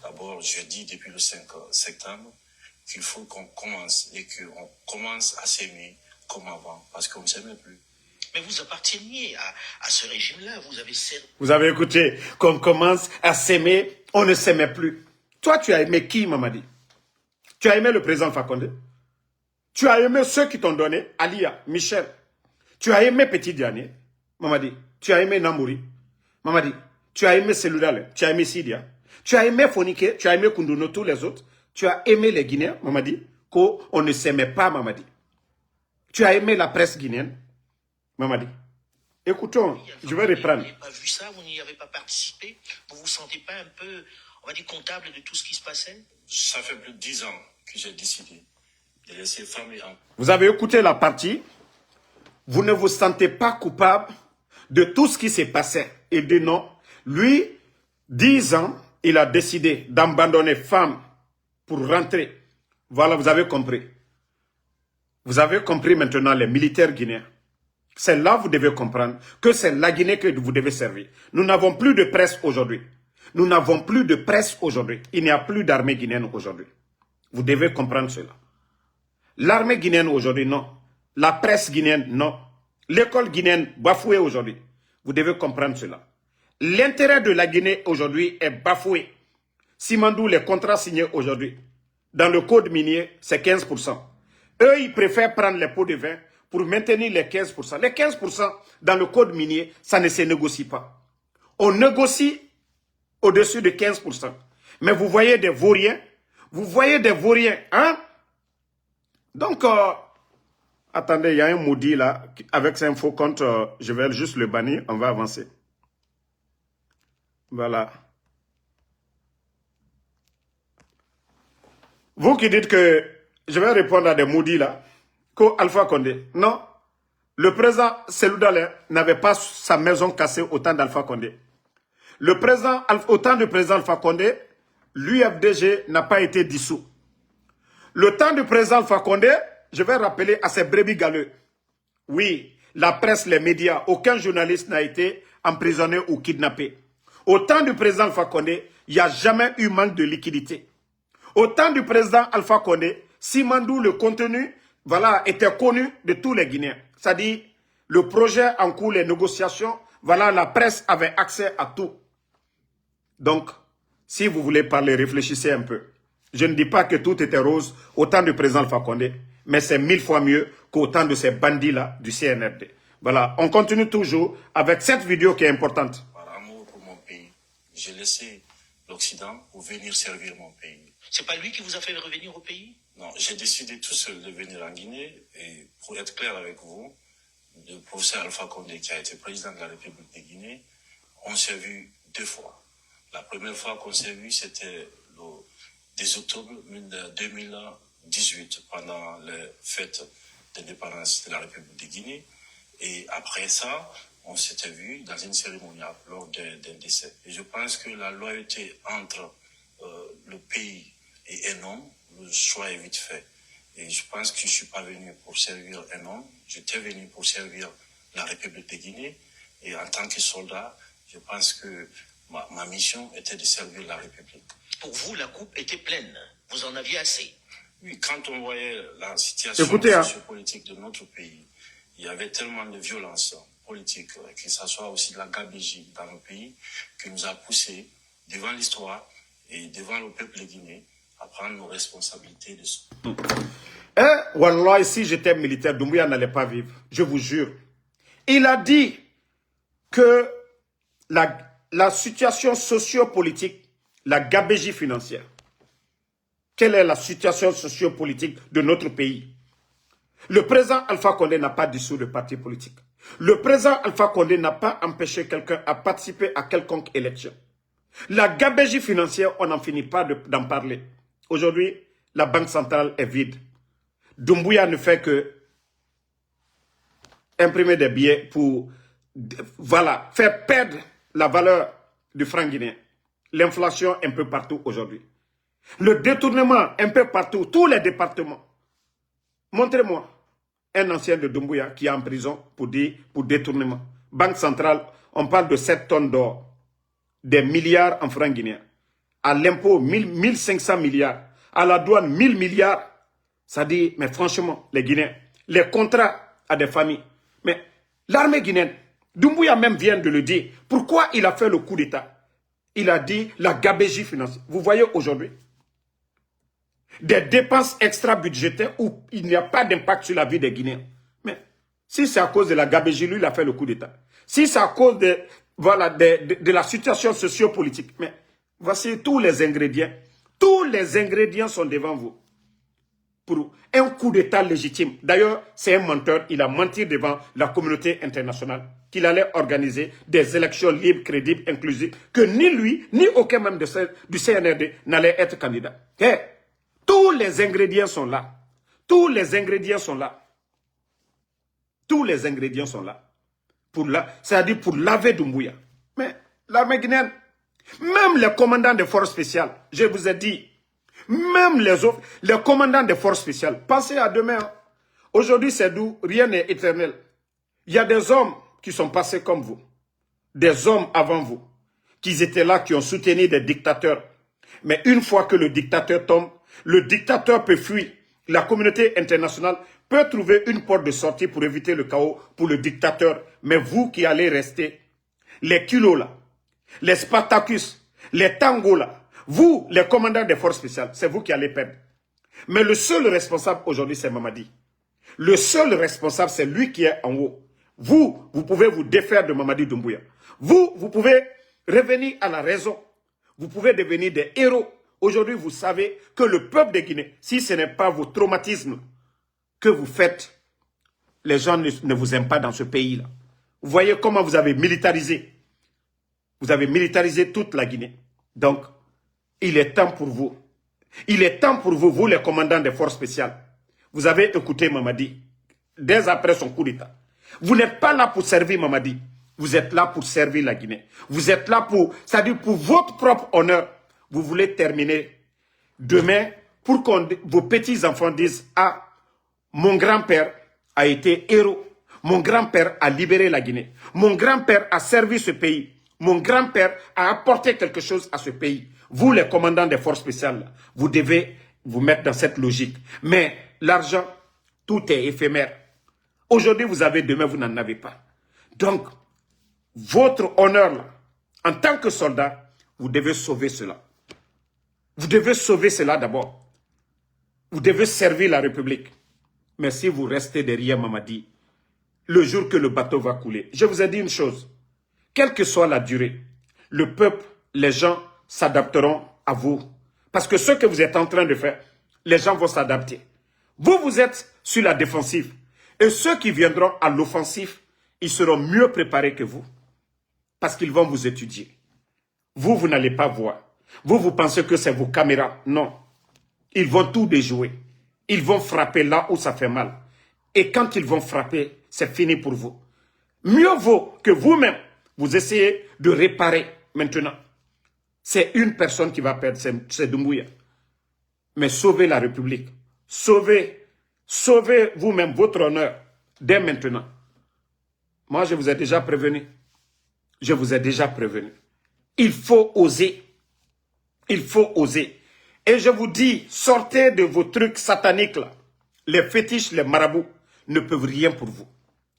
D'abord, je dis depuis le 5 septembre qu'il faut qu'on commence et qu'on commence à s'aimer comme avant, parce qu'on ne s'aimait plus. Mais vous apparteniez à ce régime-là, vous avez servi. Vous avez écouté, qu'on commence à s'aimer, on ne s'aimait plus. Toi, tu as aimé qui, Mamadi? Tu as aimé le président Fakonde? Tu as aimé ceux qui t'ont donné, Alia, Michel. Tu as aimé Petit Diané, Mamadi. Tu as aimé Namouri, Mamadi. Tu as aimé Seloudal, tu as aimé Sidia. Tu as aimé Fonike, tu as aimé Kunduno, tous les autres. Tu as aimé les Guinéens, Mamadi, qu'on ne s'aimait pas, Mamadi. Tu as aimé la presse guinéenne, Mamadi. Écoutons, je vais reprendre. Vous n'avez pas vu ça, vous n'y avez pas participé, vous ne vous sentez pas un peu, on va dire, comptable de tout ce qui se passait? Ça fait plus de 10 ans que j'ai décidé de laisser femmes et enfants. Vous avez écouté la partie. Vous ne vous sentez pas coupable de tout ce qui s'est passé. Il dit non. Lui, 10 ans, il a décidé d'abandonner femmes pour rentrer. Voilà, vous avez compris. Vous avez compris maintenant les militaires guinéens. C'est là que vous devez comprendre que c'est la Guinée que vous devez servir. Nous n'avons plus de presse aujourd'hui. Nous n'avons plus de presse aujourd'hui. Il n'y a plus d'armée guinéenne aujourd'hui. Vous devez comprendre cela. L'armée guinéenne aujourd'hui, non. La presse guinéenne, non. L'école guinéenne bafouée aujourd'hui. Vous devez comprendre cela. L'intérêt de la Guinée aujourd'hui est bafoué. Simandou, les contrats signés aujourd'hui, dans le code minier, c'est 15%. Eux, ils préfèrent prendre les pots de vin pour maintenir les 15%. Les 15% dans le code minier, ça ne se négocie pas. On négocie au-dessus de 15%. Mais vous voyez des vauriens. Vous voyez des vauriens, hein? Donc, attendez, il y a un maudit là, avec ses infos compte, je vais juste le bannir, on va avancer. Voilà. Vous qui dites que je vais répondre à des maudits là, qu'Alpha Condé, non, le président Cellou Dalein n'avait pas sa maison cassée au temps d'Alpha Condé. Le président, au temps du président Alpha Condé, l'UFDG n'a pas été dissous. Le temps du président Alpha Condé, je vais rappeler à ces brebis galeux. Oui, la presse, les médias, aucun journaliste n'a été emprisonné ou kidnappé. Au temps du président Alpha Condé, il n'y a jamais eu manque de liquidité. Au temps du président Alpha Condé, Simandou, le contenu, voilà, était connu de tous les Guinéens. C'est-à-dire, le projet en cours, les négociations, voilà, la presse avait accès à tout. Donc, si vous voulez parler, réfléchissez un peu. Je ne dis pas que tout était rose au temps du président Alpha Condé, mais c'est 1000 fois mieux qu'au temps de ces bandits-là du CNRD. Voilà, on continue toujours avec cette vidéo qui est importante. Par amour pour mon pays, j'ai laissé l'Occident pour venir servir mon pays. C'est pas lui qui vous a fait revenir au pays? Non, j'ai décidé tout seul de venir en Guinée et pour être clair avec vous, le professeur Alpha Condé qui a été président de la République de Guinée, on s'est vu 2 fois. La première fois qu'on s'est vu, c'était le 10 octobre 2018 pendant les fêtes d'indépendance de la République de Guinée. Et après ça, on s'était vu dans une cérémonie lors d'un décès. Et je pense que la loyauté entre le pays et un homme, le choix est vite fait. Et je pense que je ne suis pas venu pour servir un homme, j'étais venu pour servir la République de Guinée. Et en tant que soldat, je pense que ma mission était de servir la République. Pour vous, la coupe était pleine. Vous en aviez assez. Oui, quand on voyait la situation sociopolitique de notre pays, il y avait tellement de violence politique, que ce soit aussi de la gabegie dans le pays, qui nous a poussé devant l'histoire et devant le peuple de Guinée à prendre nos responsabilités de ce. Wallah, si j'étais militaire, Doumbouya n'allait pas vivre. Je vous jure. Il a dit que la situation sociopolitique, la gabegie financière. Quelle est la situation sociopolitique de notre pays? Le président Alpha Condé n'a pas dissous le parti politique. Le président Alpha Condé n'a pas empêché quelqu'un à participer à quelconque élection. La gabegie financière, on n'en finit pas d'en parler. Aujourd'hui, la banque centrale est vide. Doumbouya ne fait que imprimer des billets pour, voilà, faire perdre la valeur du franc guinéen. L'inflation un peu partout aujourd'hui. Le détournement un peu partout, tous les départements. Montrez-moi un ancien de Doumbouya qui est en prison pour détournement. Banque centrale, on parle de 7 tonnes d'or, des milliards en francs guinéens. À l'impôt, 1500 milliards. À la douane, 1000 milliards. Ça dit, mais franchement, les Guinéens, les contrats à des familles. Mais l'armée guinéenne, Doumbouya même vient de le dire. Pourquoi il a fait le coup d'État? Il a dit la gabegie financière. Vous voyez aujourd'hui des dépenses extra-budgétaires où il n'y a pas d'impact sur la vie des Guinéens. Mais si c'est à cause de la gabegie, lui, il a fait le coup d'État. Si c'est à cause de la situation sociopolitique, mais voici tous les ingrédients. Tous les ingrédients sont devant vous. Pour un coup d'État légitime. D'ailleurs, c'est un menteur. Il a menti devant la communauté internationale qu'il allait organiser des élections libres, crédibles, inclusives, que ni lui, ni aucun membre du CNRD n'allait être candidat. Hey, tous les ingrédients sont là. Tous les ingrédients sont là. Tous les ingrédients sont là. C'est-à-dire pour laver Doumbouya. Mais l'armée guinéenne, même les commandants des forces spéciales, je vous ai dit, Même les commandants des forces spéciales, pensez à demain. Hein. Aujourd'hui, c'est doux, rien n'est éternel. Il y a des hommes qui sont passés comme vous, des hommes avant vous, qui étaient là, qui ont soutenu des dictateurs. Mais une fois que le dictateur tombe, le dictateur peut fuir. La communauté internationale peut trouver une porte de sortie pour éviter le chaos pour le dictateur. Mais vous qui allez rester, les kilos là, les Spartacus, les Tango là, vous, les commandants des forces spéciales, c'est vous qui allez perdre. Mais le seul responsable aujourd'hui, c'est Mamadi. Le seul responsable, c'est lui qui est en haut. Vous, vous pouvez vous défaire de Mamadi Doumbouya. Vous, vous pouvez revenir à la raison. Vous pouvez devenir des héros. Aujourd'hui, vous savez que le peuple de Guinée, si ce n'est pas vos traumatismes que vous faites, les gens ne vous aiment pas dans ce pays-là. Vous voyez comment vous avez militarisé. Vous avez militarisé toute la Guinée. Donc, il est temps pour vous. Il est temps pour vous, vous les commandants des forces spéciales. Vous avez écouté Mamadi dès après son coup d'État. Vous n'êtes pas là pour servir Mamadi. Vous êtes là pour servir la Guinée. Vous êtes là pour, c'est-à-dire pour votre propre honneur. Vous voulez terminer demain pour que vos petits-enfants disent « Ah, mon grand-père a été héros. Mon grand-père a libéré la Guinée. Mon grand-père a servi ce pays. Mon grand-père a apporté quelque chose à ce pays. » Vous, les commandants des forces spéciales, vous devez vous mettre dans cette logique. Mais l'argent, tout est éphémère. Aujourd'hui, vous avez, demain, vous n'en avez pas. Donc, votre honneur, là, en tant que soldat, vous devez sauver cela. Vous devez sauver cela d'abord. Vous devez servir la République. Mais si vous restez derrière Mamadi, le jour que le bateau va couler, je vous ai dit une chose. Quelle que soit la durée, le peuple, les gens s'adapteront à vous. Parce que ce que vous êtes en train de faire, les gens vont s'adapter. Vous, vous êtes sur la défensive. Et ceux qui viendront à l'offensive, ils seront mieux préparés que vous. Parce qu'ils vont vous étudier. Vous, vous n'allez pas voir. Vous, vous pensez que c'est vos caméras. Non. Ils vont tout déjouer. Ils vont frapper là où ça fait mal. Et quand ils vont frapper, c'est fini pour vous. Mieux vaut que vous-même, vous essayez de réparer maintenant. C'est une personne qui va perdre, c'est Doumbouya. Mais sauvez la République. Sauvez vous-même votre honneur dès maintenant. Moi, je vous ai déjà prévenu. Je vous ai déjà prévenu. Il faut oser. Il faut oser. Et je vous dis, sortez de vos trucs sataniques là. Les fétiches, les marabouts ne peuvent rien pour vous.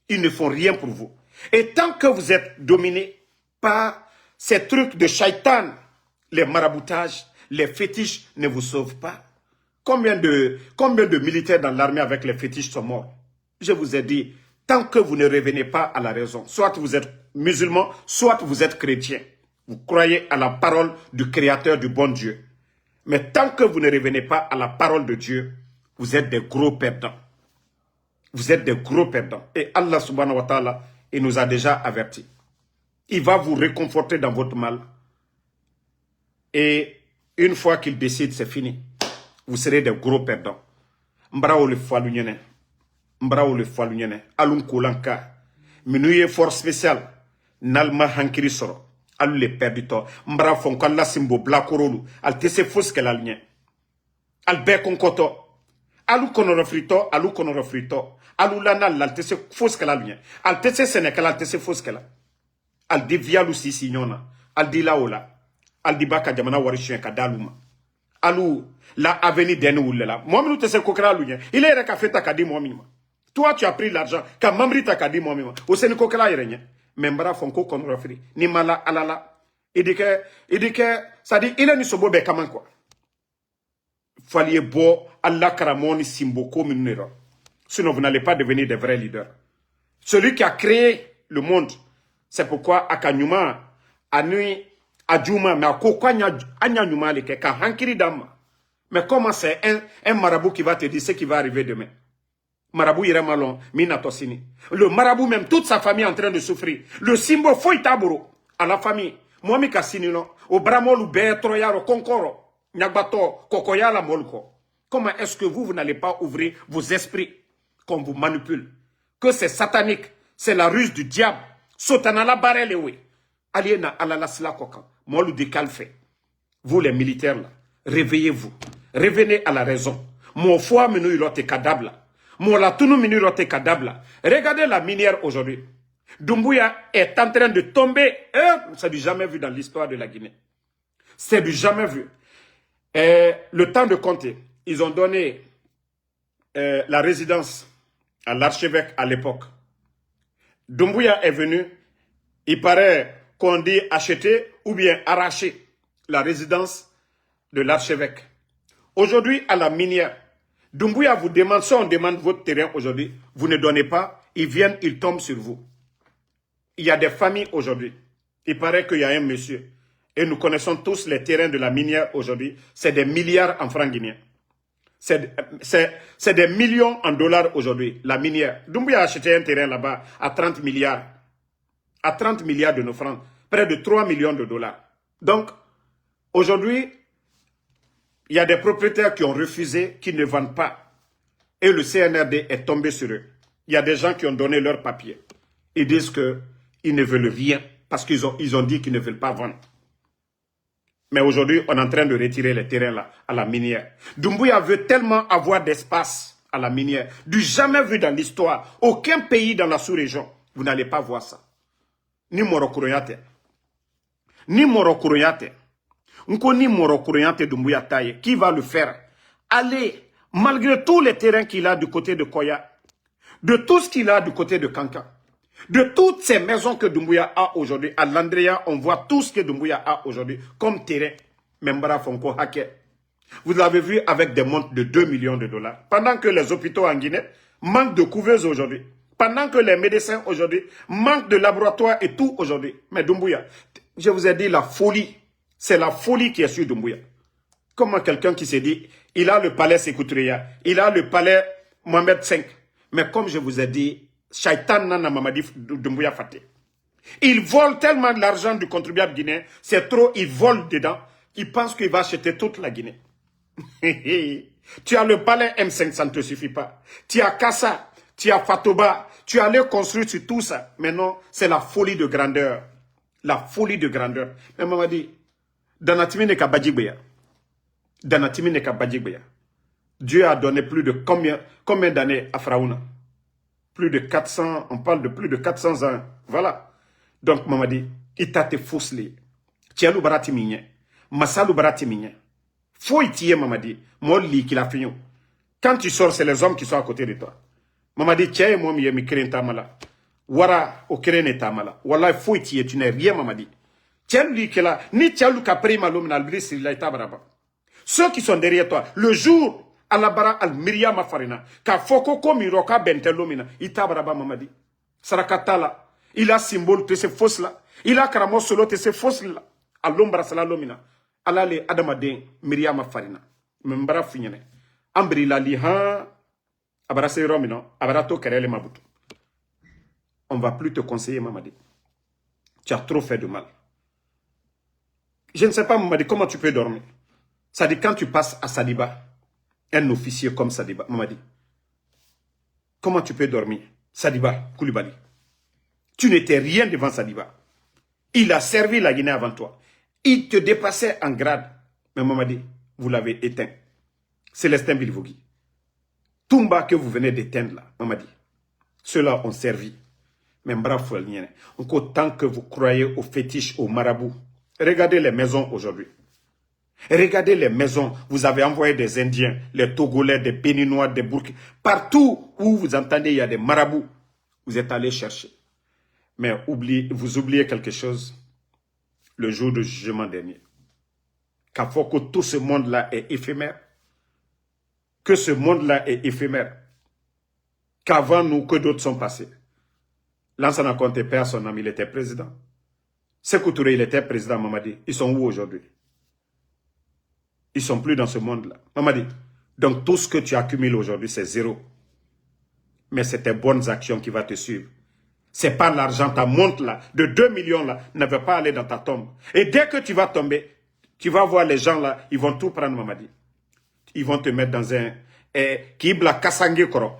Ils ne font rien pour vous. Et tant que vous êtes dominé par ces trucs de shaitan, les maraboutages, les fétiches ne vous sauvent pas. Combien de militaires dans l'armée avec les fétiches sont morts? Je vous ai dit, tant que vous ne revenez pas à la raison, soit vous êtes musulman, soit vous êtes chrétien. Vous croyez à la parole du Créateur, du bon Dieu. Mais tant que vous ne revenez pas à la parole de Dieu, vous êtes des gros perdants. Vous êtes des gros perdants. Et Allah subhanahu wa ta'ala, il nous a déjà avertis. Il va vous réconforter dans votre mal. Et une fois qu'il décide, c'est fini. Vous serez des gros perdants. Mbrao le falunyene. Mbrao le falunyene. Alun kolanka. Minouye force spéciale. Nalma hankiri soro. Alun le perdito. Mbra fonkala simbo blakorolu. Al tese foske la ligne. Al be konkoto. Alu konorofrito. Alu konorofrito. Alu lanal al tese foske la ligne. Al tese senekala al tese foske la. Al di vialu sisi nyona. Al di laola. Al di baka jamana warishen ka daluma. Alu la avenue d'Ene Oulela. Moi, nous te sais kokra luyen. Il est qu'à fait ta kadi moi minima. Toi, tu as pris l'argent. Quand mamri ta kadi moi minima. Au séné kokra irenye. Membra fonko kon refri. Ni mala alala. Il dit que, ça dit, il est ni sobo be kaman quoi. Fallait bo Allah karamoni simboko minera. Sinon, vous n'allez pas devenir des vrais leaders. Celui qui a créé le monde, c'est pourquoi Akanyuma, Anui, Adjuma, mais à quoi Anyanyuma le ka hankiri dama. Mais comment c'est un marabout qui va te dire ce qui va arriver demain? Marabout ira malon, mina tosini. Le marabout même, toute sa famille est en train de souffrir. Le symbole foi itaburo à la famille. Moi mi kasini non, au bramolu be troyaro konkoro, nyagbato kokoyala molko. Comment est-ce que vous n'allez pas ouvrir vos esprits qu'on vous manipule? Que c'est satanique, c'est la ruse du diable. Sotanala barelewe. Aliena alala sila kokan. Molu de kalfe. Vous les militaires là, réveillez-vous. Revenez à la raison. Mon foie menu ilote kadabla. Mon latunu menu ilote kadabla. Regardez la minière aujourd'hui. Doumbouya est en train de tomber. C'est du jamais vu dans l'histoire de la Guinée. C'est du jamais vu. Le temps de compter, ils ont donné la résidence à l'archevêque à l'époque. Doumbouya est venu, il paraît qu'on dit acheter ou bien arracher la résidence de l'archevêque. Aujourd'hui, à la minière, Doumbouya vous demande, si on demande votre terrain aujourd'hui, vous ne donnez pas, ils viennent, ils tombent sur vous. Il y a des familles aujourd'hui. Il paraît qu'il y a un monsieur, et nous connaissons tous les terrains de la minière aujourd'hui, c'est des milliards en francs guinéens. C'est des millions en dollars aujourd'hui, la minière. Doumbouya a acheté un terrain là-bas à 30 milliards. À 30 milliards de nos francs. Près de 3 millions de dollars. Donc, aujourd'hui, il y a des propriétaires qui ont refusé, qui ne vendent pas. Et le CNRD est tombé sur eux. Il y a des gens qui ont donné leurs papiers. Ils disent qu'ils ne veulent rien parce qu'ils ont dit qu'ils ne veulent pas vendre. Mais aujourd'hui, on est en train de retirer les terrains là, à la minière. Doumbouya veut tellement avoir d'espace à la minière, du jamais vu dans l'histoire. Aucun pays dans la sous-région, vous n'allez pas voir ça. Ni Morokuroyate. Ni Morokuroyate. Nko ni Morokuroyate Doumbouya taille. Qui va le faire? Allez, malgré tous les terrains qu'il a du côté de Koya, de tout ce qu'il a du côté de Kanka, de toutes ces maisons que Doumbouya a aujourd'hui, à l'Andrea, on voit tout ce que Doumbouya a aujourd'hui comme terrain. Membra Fonko Hake. Vous l'avez vu avec des montres de 2 millions de dollars. Pendant que les hôpitaux en Guinée manquent de couveuses aujourd'hui. Pendant que les médecins aujourd'hui manquent de laboratoires et tout aujourd'hui. Mais Doumbouya, je vous ai dit la folie. C'est la folie qui est sur Doumbouya. Comment quelqu'un qui s'est dit, il a le palais Sékou-Touréya, il a le palais Mohamed V. Mais comme je vous ai dit, Shaitan Nana Mamadi Doumbouya Faté. Il vole tellement de l'argent du contribuable guinéen, c'est trop, il vole dedans. Il pense qu'il va acheter toute la Guinée. Tu as le palais M5, ça ne te suffit pas. Tu as Kassa, tu as Fatoba, tu allais construire sur tout ça. Mais non, c'est la folie de grandeur. La folie de grandeur. Mais maman dit, Danatimi n'est qu'à Badjigbeya. Danatimi n'est qu'à Badjigbeya. Dieu a donné plus de combien d'années à Pharaouna? Plus de 400, on parle de plus de 400 ans. Voilà. Donc, maman dit, il t'a te foussé. Tialou barati minye. Masalou barati minye. Faut y tirer, maman dit. Molli qui l'a fini. Quand tu sors, c'est les hommes qui sont à côté de toi. Maman dit, tiens, moi, mi keren tamala. Wara, o keren tamala. Wallah, faut y tirer, tu n'es rien, maman dit. Tialou li qui là, ni tialou kapri malum na l'blis, il a été baraba. Ceux qui sont derrière toi, le jour, Alabara al Miriam Farina, ka foko komi roka bentelomina, itabaraba mamadi. Sarakatala, il a symbole de ces fausses là, il a karamo solo de ces fausses là, à l'ombra salalomina, alale adamade Miriam Farina, membra finyene, ambri la liha, abarase romino, abarato kerele mabutu. On va plus te conseiller, mamadi. Tu as trop fait de mal. Je ne sais pas, mamadi, comment tu peux dormir. Ça dit quand tu passes à Sadiba, un officier comme Sadiba, Mamadi. Comment tu peux dormir? Sadiba, Koulibaly. Tu n'étais rien devant Sadiba. Il a servi la Guinée avant toi. Il te dépassait en grade. Mais Mamadi, vous l'avez éteint. Célestin Bilvogui. Toumba que vous venez d'éteindre là, Mamadi. Ceux-là ont servi. Mais bravo, encore tant que vous croyez aux fétiches, aux marabouts. Regardez les maisons aujourd'hui. Regardez les maisons, vous avez envoyé des Indiens, les Togolais, des Béninois, des Burkina. Partout où vous entendez, il y a des marabouts. Vous êtes allés chercher. Mais vous oubliez quelque chose. Le jour du jugement dernier. Qu'à faut que tout ce monde-là est éphémère. Que ce monde-là est éphémère. Qu'avant nous, que d'autres sont passés. Lansana Conté, père, son ami, il était président. Sékou Touré, il était président, Mamadi. Ils sont où aujourd'hui? Ils ne sont plus dans ce monde-là. Mamadi, donc tout ce que tu accumules aujourd'hui, c'est zéro. Mais c'est tes bonnes actions qui vont te suivre. Ce n'est pas l'argent, ta montre là, de 2 millions là, ne va pas aller dans ta tombe. Et dès que tu vas tomber, tu vas voir les gens là, ils vont tout prendre, Mamadi. Ils vont te mettre dans un... Kibla Kassangé Koro.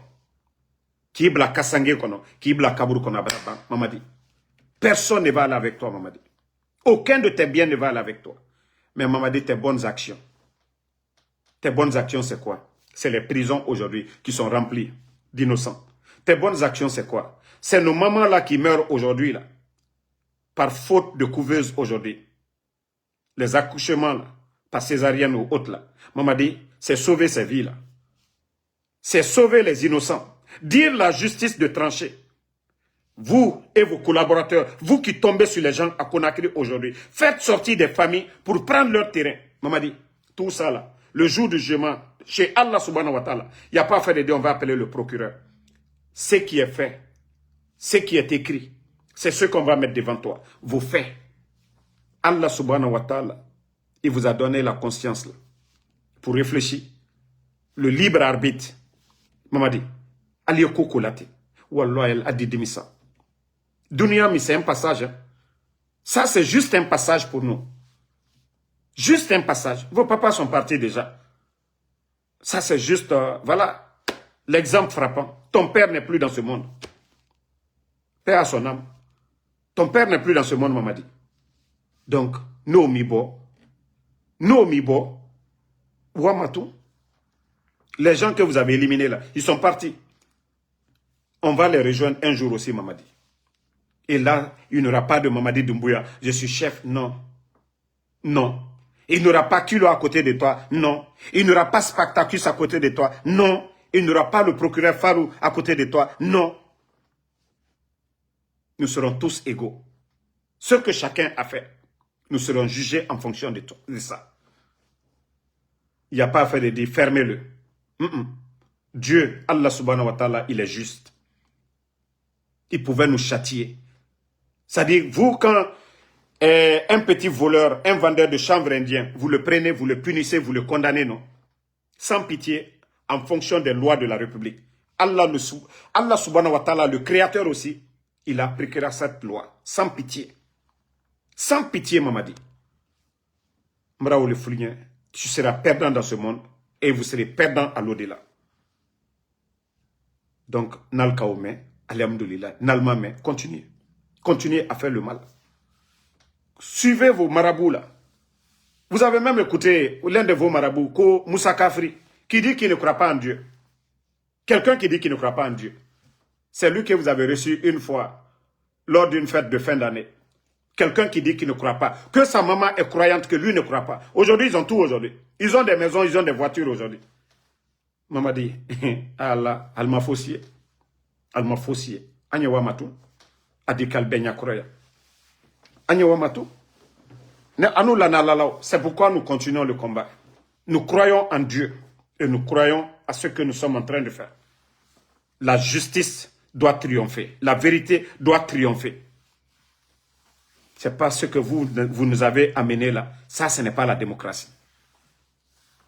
Kibla Kassangé Kono. Kibla Kabour Kona Mamadi. Personne ne va aller avec toi, Mamadi. Aucun de tes biens ne va aller avec toi. Mais Mamadi, tes bonnes actions. Tes bonnes actions, c'est quoi? C'est les prisons aujourd'hui qui sont remplies d'innocents. Tes bonnes actions, c'est quoi? C'est nos mamans là qui meurent aujourd'hui, là, par faute de couveuse aujourd'hui. Les accouchements, là, par césarienne ou autres, là. Maman dit, c'est sauver ces vies, là. C'est sauver les innocents. Dire la justice de trancher. Vous et vos collaborateurs, vous qui tombez sur les gens à Conakry aujourd'hui, faites sortir des familles pour prendre leur terrain. Maman dit, tout ça là, le jour du jugement, chez Allah subhanahu wa ta'ala, il n'y a pas à faire de dire, on va appeler le procureur. Ce qui est fait, ce qui est écrit, c'est ce qu'on va mettre devant toi. Vos faits. Allah subhanahu wa ta'ala, il vous a donné la conscience là, pour réfléchir. Le libre arbitre. Maman dit, Aliyoko Kolate. Wallah, elle a dit ça. Dunia, c'est un passage. Hein. Ça, c'est juste un passage pour nous. Juste un passage. Vos papas sont partis déjà. Ça, c'est juste, voilà, l'exemple frappant. Ton père n'est plus dans ce monde. Père à son âme. Ton père n'est plus dans ce monde, maman dit. Donc, no mibo, Ouamatou, les gens que vous avez éliminés là, ils sont partis. On va les rejoindre un jour aussi, Mamadi. Et là, il n'y aura pas de Mamadi Doumbouya. Je suis chef. Non. Non. Il n'y aura pas Kilo à côté de toi. Non. Il n'y aura pas Spactacus à côté de toi. Non. Il n'y aura pas le procureur Farou à côté de toi. Non. Nous serons tous égaux. Ce que chacun a fait, nous serons jugés en fonction de ça. Il n'y a pas à faire de dire fermez-le. Dieu, Allah subhanahu wa ta'ala, il est juste. Il pouvait nous châtier. C'est-à-dire, vous, quand un petit voleur, un vendeur de chanvre indien, vous le prenez, vous le punissez, vous le condamnez, non? Sans pitié, en fonction des lois de la République. Allah subhanahu wa ta'ala, le créateur aussi, il appliquera cette loi, sans pitié. Sans pitié, Mamadi. Mraou le Foulien, tu seras perdant dans ce monde et vous serez perdant à l'au-delà. Donc, Nal Kaome, Alhamdoulilah, Nalmame, continuez. Continuez à faire le mal. Suivez vos marabouts là. Vous avez même écouté l'un de vos marabouts, Ko Moussa Kafri, qui dit qu'il ne croit pas en Dieu. Quelqu'un qui dit qu'il ne croit pas en Dieu. C'est lui que vous avez reçu une fois lors d'une fête de fin d'année. Quelqu'un qui dit qu'il ne croit pas. Que sa maman est croyante, que lui ne croit pas. Aujourd'hui, ils ont tout aujourd'hui. Ils ont des maisons, ils ont des voitures aujourd'hui. Maman dit, Allah, elle m'a faussé. Elle m'a faussé. Anyawa Matou. Adi Kalbenya Korea. Anyawa Matou. C'est pourquoi nous continuons le combat. Nous croyons en Dieu. Et nous croyons à ce que nous sommes en train de faire. La justice doit triompher. La vérité doit triompher. C'est pas ce que vous nous avez amené là. Ça, ce n'est pas la démocratie.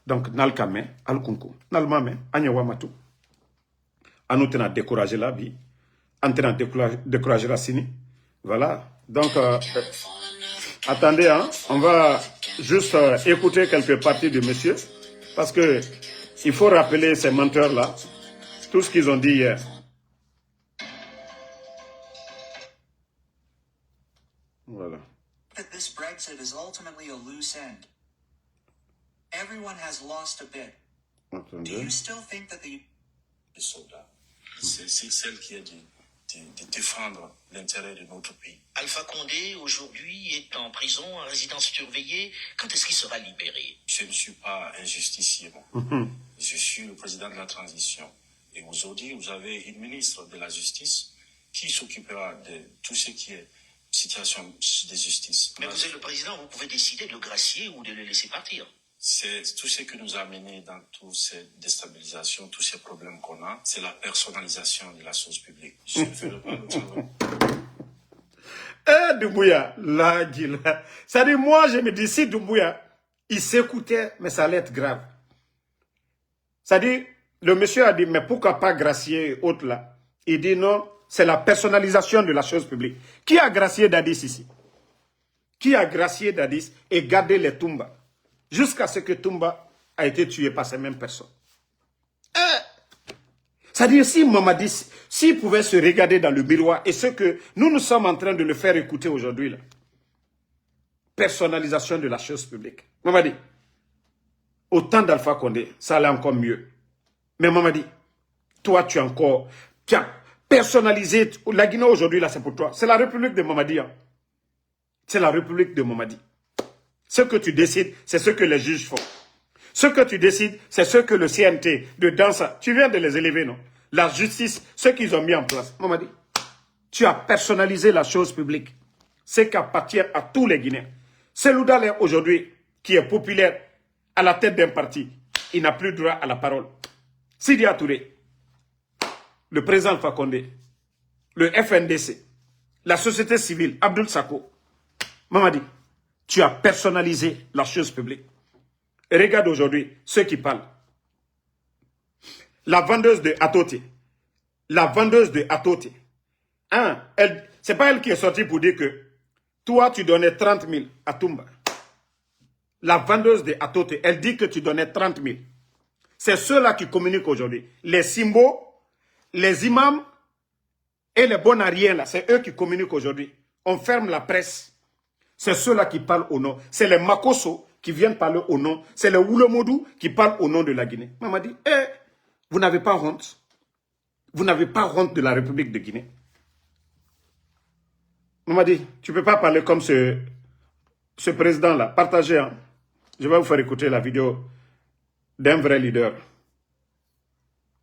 Donc, Nalkame, Alkunku, Nalmame, Anyawamatu. Nous tenons à décourager la vie. Nous tenons à décourager la Sini. Voilà. Donc, attendez, hein, on va juste écouter quelques parties de monsieur. Parce que il faut rappeler ces menteurs-là, tout ce qu'ils ont dit hier. Voilà. This Brexit is ultimately a loose end. Everyone has lost a bit. Do you still think that the soldats, c'est celle qui est de défendre l'intérêt de notre pays. Alpha Condé, aujourd'hui, est en prison, en résidence surveillée. Quand est-ce qu'il sera libéré? Je ne suis pas un justicier. Je suis le président de la transition. Et aujourd'hui, vous avez une ministre de la Justice qui s'occupera de tout ce qui est situation de justice. Mais vous êtes le président, vous pouvez décider de le gracier ou de le laisser partir. C'est tout ce que nous a amené dans toutes ces déstabilisations, tous ces problèmes qu'on a, c'est la personnalisation de la chose publique. Je ne ferai pas le travail. Doumbouya, là, là. Ça dit, moi, je me dis, si Doumbouya, il s'écoutait, mais ça allait être grave. Ça dit, le monsieur a dit, mais pourquoi pas gracier autre là? Il dit non, c'est la personnalisation de la chose publique. Qui a gracié Dadis ici? Qui a gracié Dadis et gardé les Toumba? Jusqu'à ce que Toumba a été tué par ces mêmes personnes. C'est-à-dire, si Mamadi, s'il pouvait se regarder dans le miroir, et ce que nous sommes en train de le faire écouter aujourd'hui, là, personnalisation de la chose publique. Mamadi, au temps d'Alpha Condé, ça allait encore mieux. Mais Mamadi, toi, tu as personnalisé. La Guinée aujourd'hui, là, c'est pour toi. C'est la République de Mamadi. Hein. C'est la République de Mamadi. Ce que tu décides, c'est ce que les juges font. Ce que tu décides, c'est ce que le CNT de Dansa, tu viens de les élever, non? La justice, ce qu'ils ont mis en place. Mamadi, tu as personnalisé la chose publique. C'est qui appartient à tous les Guinéens. C'est Loudalé aujourd'hui qui est populaire à la tête d'un parti. Il n'a plus droit à la parole. Sidi Touré, le président Alpha Condé, le FNDC, la société civile, Abdoul Sako. Mamadi, tu as personnalisé la chose publique. Et regarde aujourd'hui ceux qui parlent. La vendeuse de Atoté. La vendeuse de Atoté. Hein, c'est pas elle qui est sortie pour dire que toi, tu donnais 30 000 à Toumba. La vendeuse de Atoté, elle dit que tu donnais 30 000. C'est ceux-là qui communiquent aujourd'hui. Les Simbo, les imams et les bonariens, là, c'est eux qui communiquent aujourd'hui. On ferme la presse. C'est ceux-là qui parlent au nom. C'est les Makosso qui viennent parler au nom. C'est les Oulomodou qui parlent au nom de la Guinée. Maman dit, vous n'avez pas honte. Vous n'avez pas honte de la République de Guinée. Maman dit, tu ne peux pas parler comme ce président-là. Partagez. Hein. Je vais vous faire écouter la vidéo d'un vrai leader.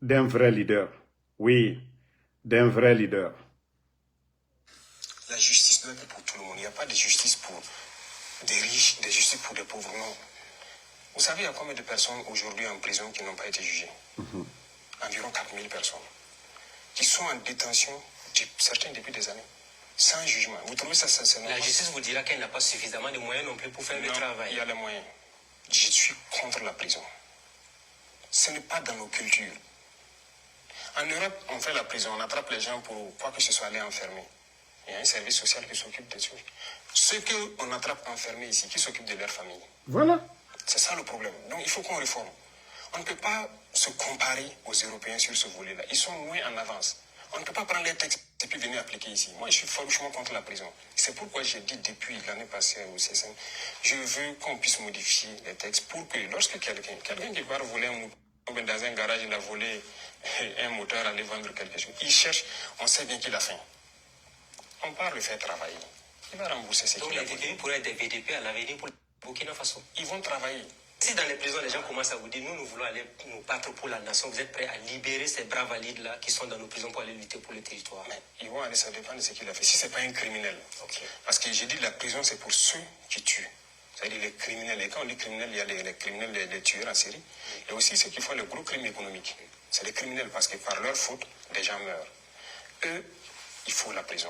D'un vrai leader. Oui, d'un vrai leader. La justice doit être pour tout le monde. Il n'y a pas de justice pour des riches, de justice pour des pauvres, non. Vous savez, il y a combien de personnes aujourd'hui en prison qui n'ont pas été jugées? Environ 4000 personnes. Qui sont en détention, certains depuis des années, sans jugement. Vous trouvez ça normal? La justice vous dira qu'elle n'a pas suffisamment de moyens non plus pour faire le travail. Il y a les moyens. Je suis contre la prison. Ce n'est pas dans nos cultures. En Europe, on fait la prison, on attrape les gens pour quoi que ce soit aller enfermer. Il y a un service social qui s'occupe des choses. Ceux qu'on attrape enfermés ici, qui s'occupent de leur famille. Voilà. C'est ça le problème. Donc il faut qu'on réforme. On ne peut pas se comparer aux Européens sur ce volet-là. Ils sont moins en avance. On ne peut pas prendre les textes et puis venir appliquer ici. Moi, je suis franchement contre la prison. C'est pourquoi j'ai dit depuis l'année passée au CSN, je veux qu'on puisse modifier les textes pour que lorsque quelqu'un qui part voler un mouton, dans un garage, il a volé un moteur, aller vendre quelque chose, il cherche, on sait bien qu'il a faim. On part le faire travailler. Il va rembourser ce qu'il a volé. Donc les détenus pourraient être des VDP à l'avenir pour le Burkina Faso. Ils vont travailler. Si dans les prisons, les gens commencent à vous dire, nous voulons aller nous battre pour la nation, vous êtes prêts à libérer ces braves valides-là qui sont dans nos prisons pour aller lutter pour le territoire? Mais ils vont aller, ça dépend de ce qu'il a fait. Si ce n'est pas un criminel. Okay. Parce que j'ai dit la prison, c'est pour ceux qui tuent. C'est-à-dire les criminels. Et quand on dit criminels, il y a les criminels, les tueurs en série. Et aussi ceux qui font les gros crimes économiques. C'est les criminels parce que par leur faute, des gens meurent. Eux, il faut la prison.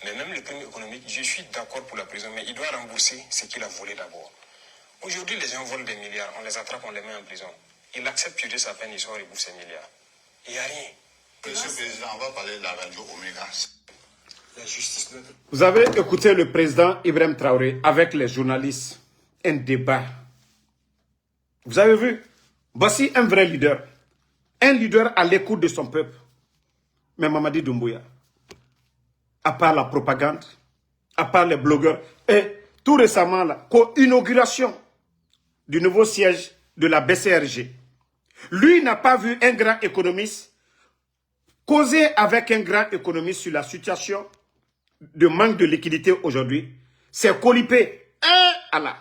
Mais même le crime économique, je suis d'accord pour la prison, mais il doit rembourser ce qu'il a volé d'abord. Aujourd'hui, les gens volent des milliards, on les attrape, on les met en prison. Il accepte purger sa peine, il sort et bouffe ses milliards. Il n'y a rien. Monsieur le Président, on va parler de la radio Omega. La justice doit... Vous avez écouté le président Ibrahim Traoré avec les journalistes. Un débat. Vous avez vu? Voici un vrai leader. Un leader à l'écoute de son peuple. Mais Mamadi Doumbouya, à part la propagande, à part les blogueurs, et tout récemment, la co-inauguration du nouveau siège de la BCRG. Lui n'a pas vu un grand économiste causer avec un grand économiste sur la situation de manque de liquidité aujourd'hui. C'est Colipé. Allah.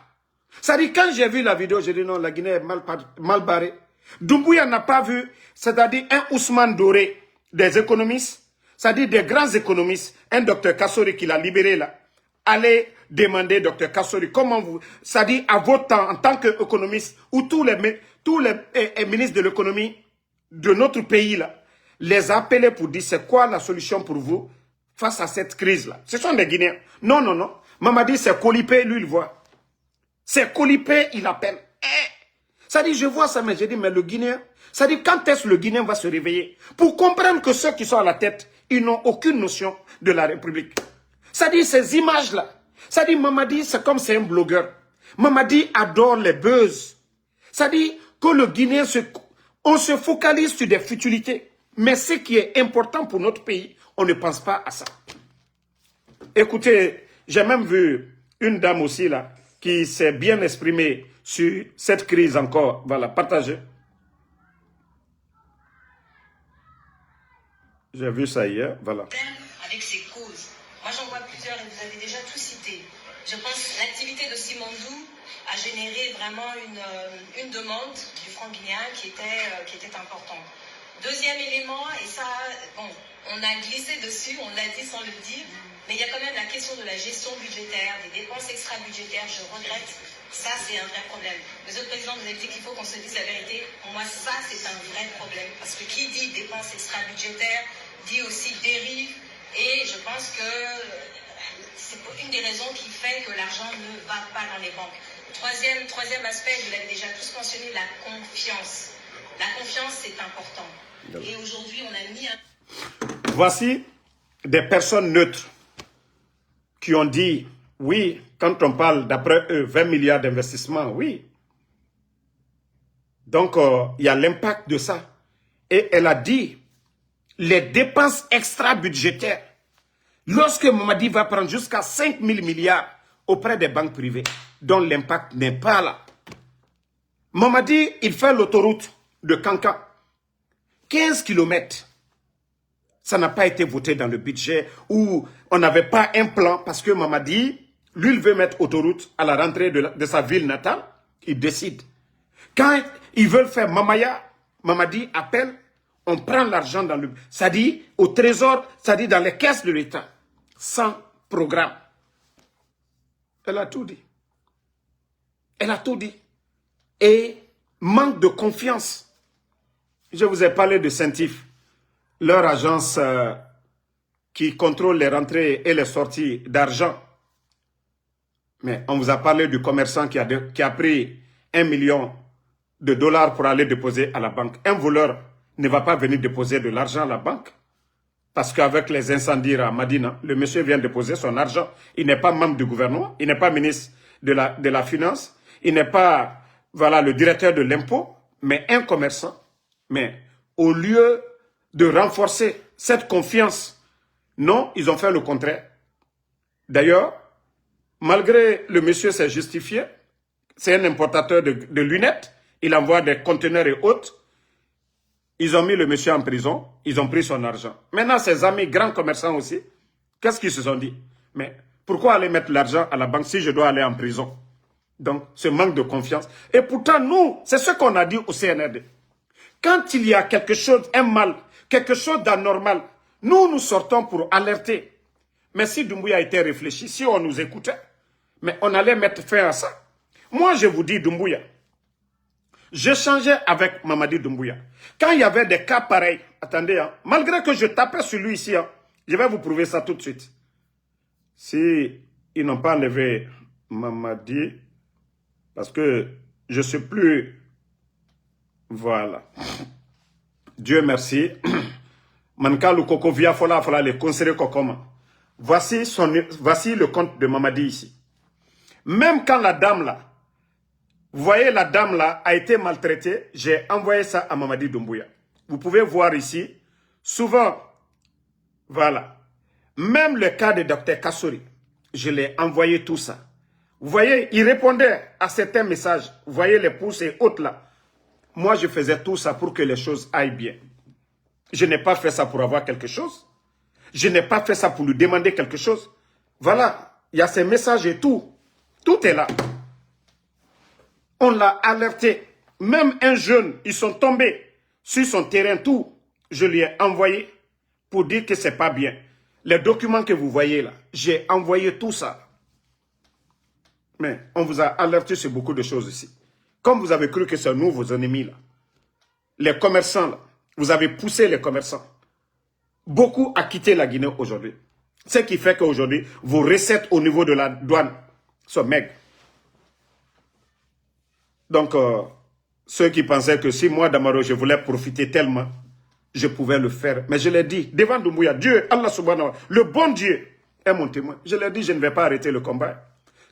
Ça dit, quand j'ai vu la vidéo, j'ai dit non, la Guinée est mal barrée. Doumbouya n'a pas vu, c'est-à-dire un Ousmane Doré des économistes, c'est-à-dire des grands économistes, un docteur Kassori qui l'a libéré là. Allez demander, docteur Kassori, comment vous, c'est-à-dire à votre temps, en tant qu'économiste, ou tous les ministres de l'économie de notre pays là, les appeler pour dire c'est quoi la solution pour vous face à cette crise là. Ce sont des Guinéens. Non, non, non. Mamadi, c'est Colipé, lui il voit. C'est Colipé, il appelle. Ça dit, je vois ça, mais j'ai dit, mais le Guinéen, ça dit, quand est-ce que le Guinéen va se réveiller pour comprendre que ceux qui sont à la tête, ils n'ont aucune notion de la République. Ça dit, ces images-là, ça dit, Mamadi, c'est comme c'est un blogueur. Mamadi adore les buzz. Ça dit que le Guinéen, on se focalise sur des futilités. Mais ce qui est important pour notre pays, on ne pense pas à ça. Écoutez, j'ai même vu une dame aussi là, qui s'est bien exprimée sur cette crise encore. Voilà, partagez. J'ai vu ça hier, voilà. Avec ses causes. Moi, j'en vois plusieurs et vous avez déjà tout cité. Je pense que l'activité de Simandou a généré vraiment une demande du franc guinéen qui était importante. Deuxième élément, et ça, bon, on a glissé dessus, on l'a dit sans le dire, mais il y a quand même la question de la gestion budgétaire, des dépenses extra-budgétaires, je regrette. Ça, c'est un vrai problème. Monsieur le Président, vous avez dit qu'il faut qu'on se dise la vérité. Pour moi, ça, c'est un vrai problème. Parce que qui dit dépenses extra-budgétaires, dit aussi dérive. Et je pense que c'est une des raisons qui fait que l'argent ne va pas dans les banques. Troisième aspect, vous l'avez déjà tous mentionné, la confiance. La confiance, c'est important. Et aujourd'hui, on a mis un... Voici des personnes neutres qui ont dit, oui, quand on parle d'après eux, 20 milliards d'investissements, oui. Donc, il y a l'impact de ça. Et elle a dit, les dépenses extra-budgétaires, lorsque Mamadi va prendre jusqu'à 5 000 milliards auprès des banques privées, dont l'impact n'est pas là. Mamadi, il fait l'autoroute de Kankan. 15 km. Ça n'a pas été voté dans le budget où on n'avait pas un plan parce que Mamadi, lui, il veut mettre autoroute à la rentrée de sa ville natale. Il décide. Quand ils veulent faire Mamaya, Mamadi appelle, on prend l'argent dans le... Ça dit au trésor, ça dit dans les caisses de l'État. Sans programme. Elle a tout dit. Elle a tout dit. Et manque de confiance. Je vous ai parlé de Saint-Yves, leur agence qui contrôle les rentrées et les sorties d'argent. Mais on vous a parlé du commerçant qui a pris 1 million de dollars pour aller déposer à la banque. Un voleur ne va pas venir déposer de l'argent à la banque. Parce qu'avec les incendies à Madina, le monsieur vient déposer son argent. Il n'est pas membre du gouvernement, il n'est pas ministre de la Finance, il n'est pas le directeur de l'impôt, mais un commerçant. Mais au lieu de renforcer cette confiance, non, ils ont fait le contraire. D'ailleurs, malgré le monsieur s'est justifié, c'est un importateur de lunettes, il envoie des conteneurs et autres. Ils ont mis le monsieur en prison, ils ont pris son argent. Maintenant, ses amis grands commerçants aussi, qu'est-ce qu'ils se sont dit? Mais pourquoi aller mettre l'argent à la banque si je dois aller en prison? Donc, ce manque de confiance. Et pourtant, nous, c'est ce qu'on a dit au CNRD. Quand il y a quelque chose, un mal, quelque chose d'anormal, nous sortons pour alerter. Mais si Doumbouya était réfléchi, si on nous écoutait, mais on allait mettre fin à ça. Moi, je vous dis, Doumbouya, j'échangeais avec Mamadi Doumbouya. Quand il y avait des cas pareils, attendez, hein, malgré que je tapais sur lui ici, hein, je vais vous prouver ça tout de suite. Si ils n'ont pas enlevé Mamadi, parce que je ne sais plus... Voilà. Dieu merci. Mankalu Koko via fola les conseillers Kokoma. Voici le compte de Mamadi ici. Même quand la dame là, vous voyez la dame là a été maltraitée, j'ai envoyé ça à Mamadi Doumbouya. Vous pouvez voir ici, souvent, voilà. Même le cas de Dr Kassori, je l'ai envoyé tout ça. Vous voyez, il répondait à certains messages. Vous voyez les pouces et autres là. Moi, je faisais tout ça pour que les choses aillent bien. Je n'ai pas fait ça pour avoir quelque chose. Je n'ai pas fait ça pour lui demander quelque chose. Voilà, il y a ces messages et tout. Tout est là. On l'a alerté. Même un jeune, ils sont tombés sur son terrain, tout. Je lui ai envoyé pour dire que c'est pas bien. Les documents que vous voyez là, j'ai envoyé tout ça. Mais on vous a alerté sur beaucoup de choses ici. Comme vous avez cru que c'est nous, vos ennemis là. Les commerçants là, vous avez poussé les commerçants. Beaucoup a quitté la Guinée aujourd'hui. Ce qui fait qu'aujourd'hui, vos recettes au niveau de la douane sont maigres. Donc, ceux qui pensaient que si moi, Damaro, je voulais profiter tellement, je pouvais le faire. Mais je l'ai dit, devant Doumbouya, Dieu, Allah subhanahu wa ta'ala, le bon Dieu est mon témoin. Je l'ai dit, je ne vais pas arrêter le combat.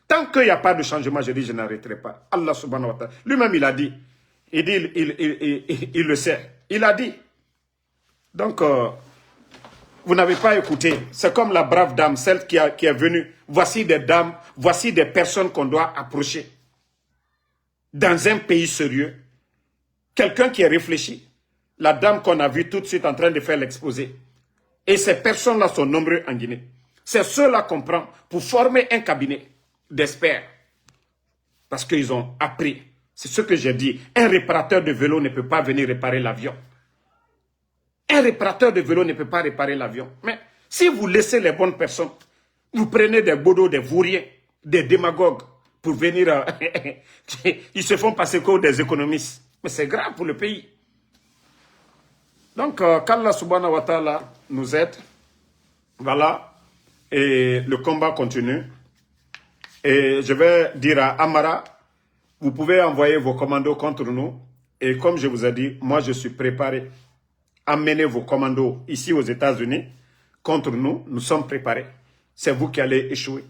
Tant qu'il n'y a pas de changement, je dis, je n'arrêterai pas. Allah subhanahu wa ta'ala. Lui-même, il a dit. Il dit, il le sait. Il a dit. Donc, vous n'avez pas écouté. C'est comme la brave dame, celle qui est venue. Voici des dames, voici des personnes qu'on doit approcher. dans un pays sérieux, quelqu'un qui est réfléchi, la dame qu'on a vue tout de suite en train de faire l'exposé. Et ces personnes-là sont nombreuses en Guinée. C'est ceux-là qu'on prend pour former un cabinet d'experts. Parce qu'ils ont appris. C'est ce que j'ai dit. Un réparateur de vélo ne peut pas venir réparer l'avion. Un réparateur de vélo ne peut pas réparer l'avion. Mais si vous laissez les bonnes personnes, vous prenez des bodos, des vouriens, des démagogues pour venir... ils se font passer comme des économistes. Mais c'est grave pour le pays. Donc, qu'Allah subhanahu wa ta'ala nous aide. Voilà. Et le combat continue. Et je vais dire à Amara, vous pouvez envoyer vos commandos contre nous. Et comme je vous ai dit, moi je suis préparé. Amenez vos commandos ici aux États-Unis contre nous. Nous sommes préparés. C'est vous qui allez échouer.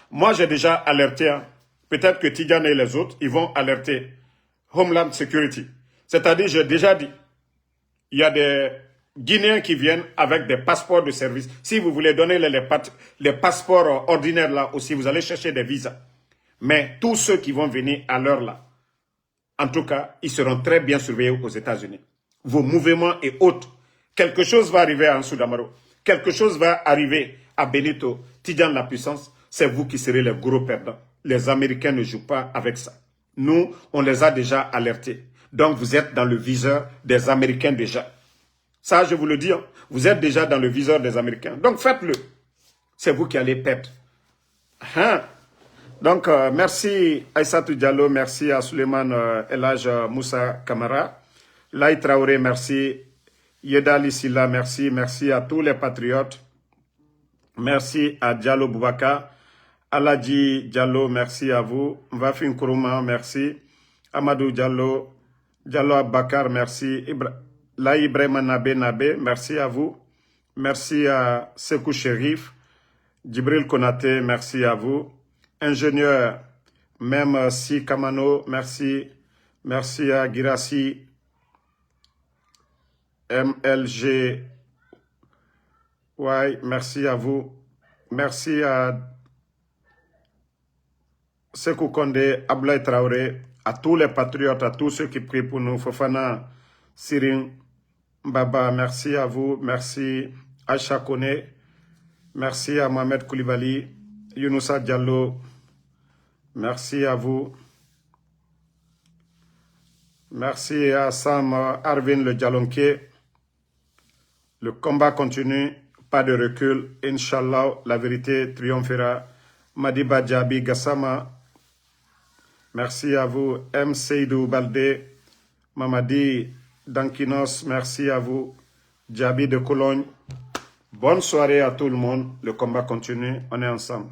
Moi j'ai déjà alerté. Hein. Peut-être que Tidjane et les autres, ils vont alerter Homeland Security. C'est-à-dire, j'ai déjà dit, il y a des Guinéens qui viennent avec des passeports de service. Si vous voulez donner les passeports ordinaires là aussi, vous allez chercher des visas. Mais tous ceux qui vont venir à l'heure là, en tout cas, ils seront très bien surveillés aux États-Unis. Vos mouvements et autres. Quelque chose va arriver à Ansou Damaro. Quelque chose va arriver à Benito, Tidjane la puissance. C'est vous qui serez les gros perdants. Les Américains ne jouent pas avec ça. Nous, on les a déjà alertés. Donc, vous êtes dans le viseur des Américains déjà. Ça, je vous le dis, hein, vous êtes déjà dans le viseur des Américains. Donc, faites-le. C'est vous qui allez perdre. Hein? Donc, merci Aïssatou Diallo, merci à Suleiman Elhaj Moussa Kamara. Laï Traoré, merci. Yeda Lissila, merci. Merci à tous les patriotes. Merci à Diallo Boubaka. Aladji Diallo, merci à vous. Mvafi Nkrumah, merci. Amadou Diallo, Diallo Abakar, merci. Laï Ibrahima Nabé, merci à vous. Merci à Sekou Chérif. Djibril Konaté, merci à vous. Ingénieur, même Si Kamano, merci. Merci à Girassi, MLG. Ouais, merci à vous. Merci à Sekou Kondé, Ablaye Traoré, à tous les patriotes, à tous ceux qui prient pour nous. Fofana, Sirin, Baba, merci à vous. Merci à Aïcha Kone. Merci à Mohamed Koulibaly, Younoussa Diallo. Merci à vous. Merci à Sam Arvin le Dialonké. Le combat continue, pas de recul. Inch'Allah, la vérité triomphera. Madiba Djabi Gassama. Merci à vous. M. Seydou Baldé. Mamadi Dankinos, merci à vous. Djabi de Cologne. Bonne soirée à tout le monde. Le combat continue. On est ensemble.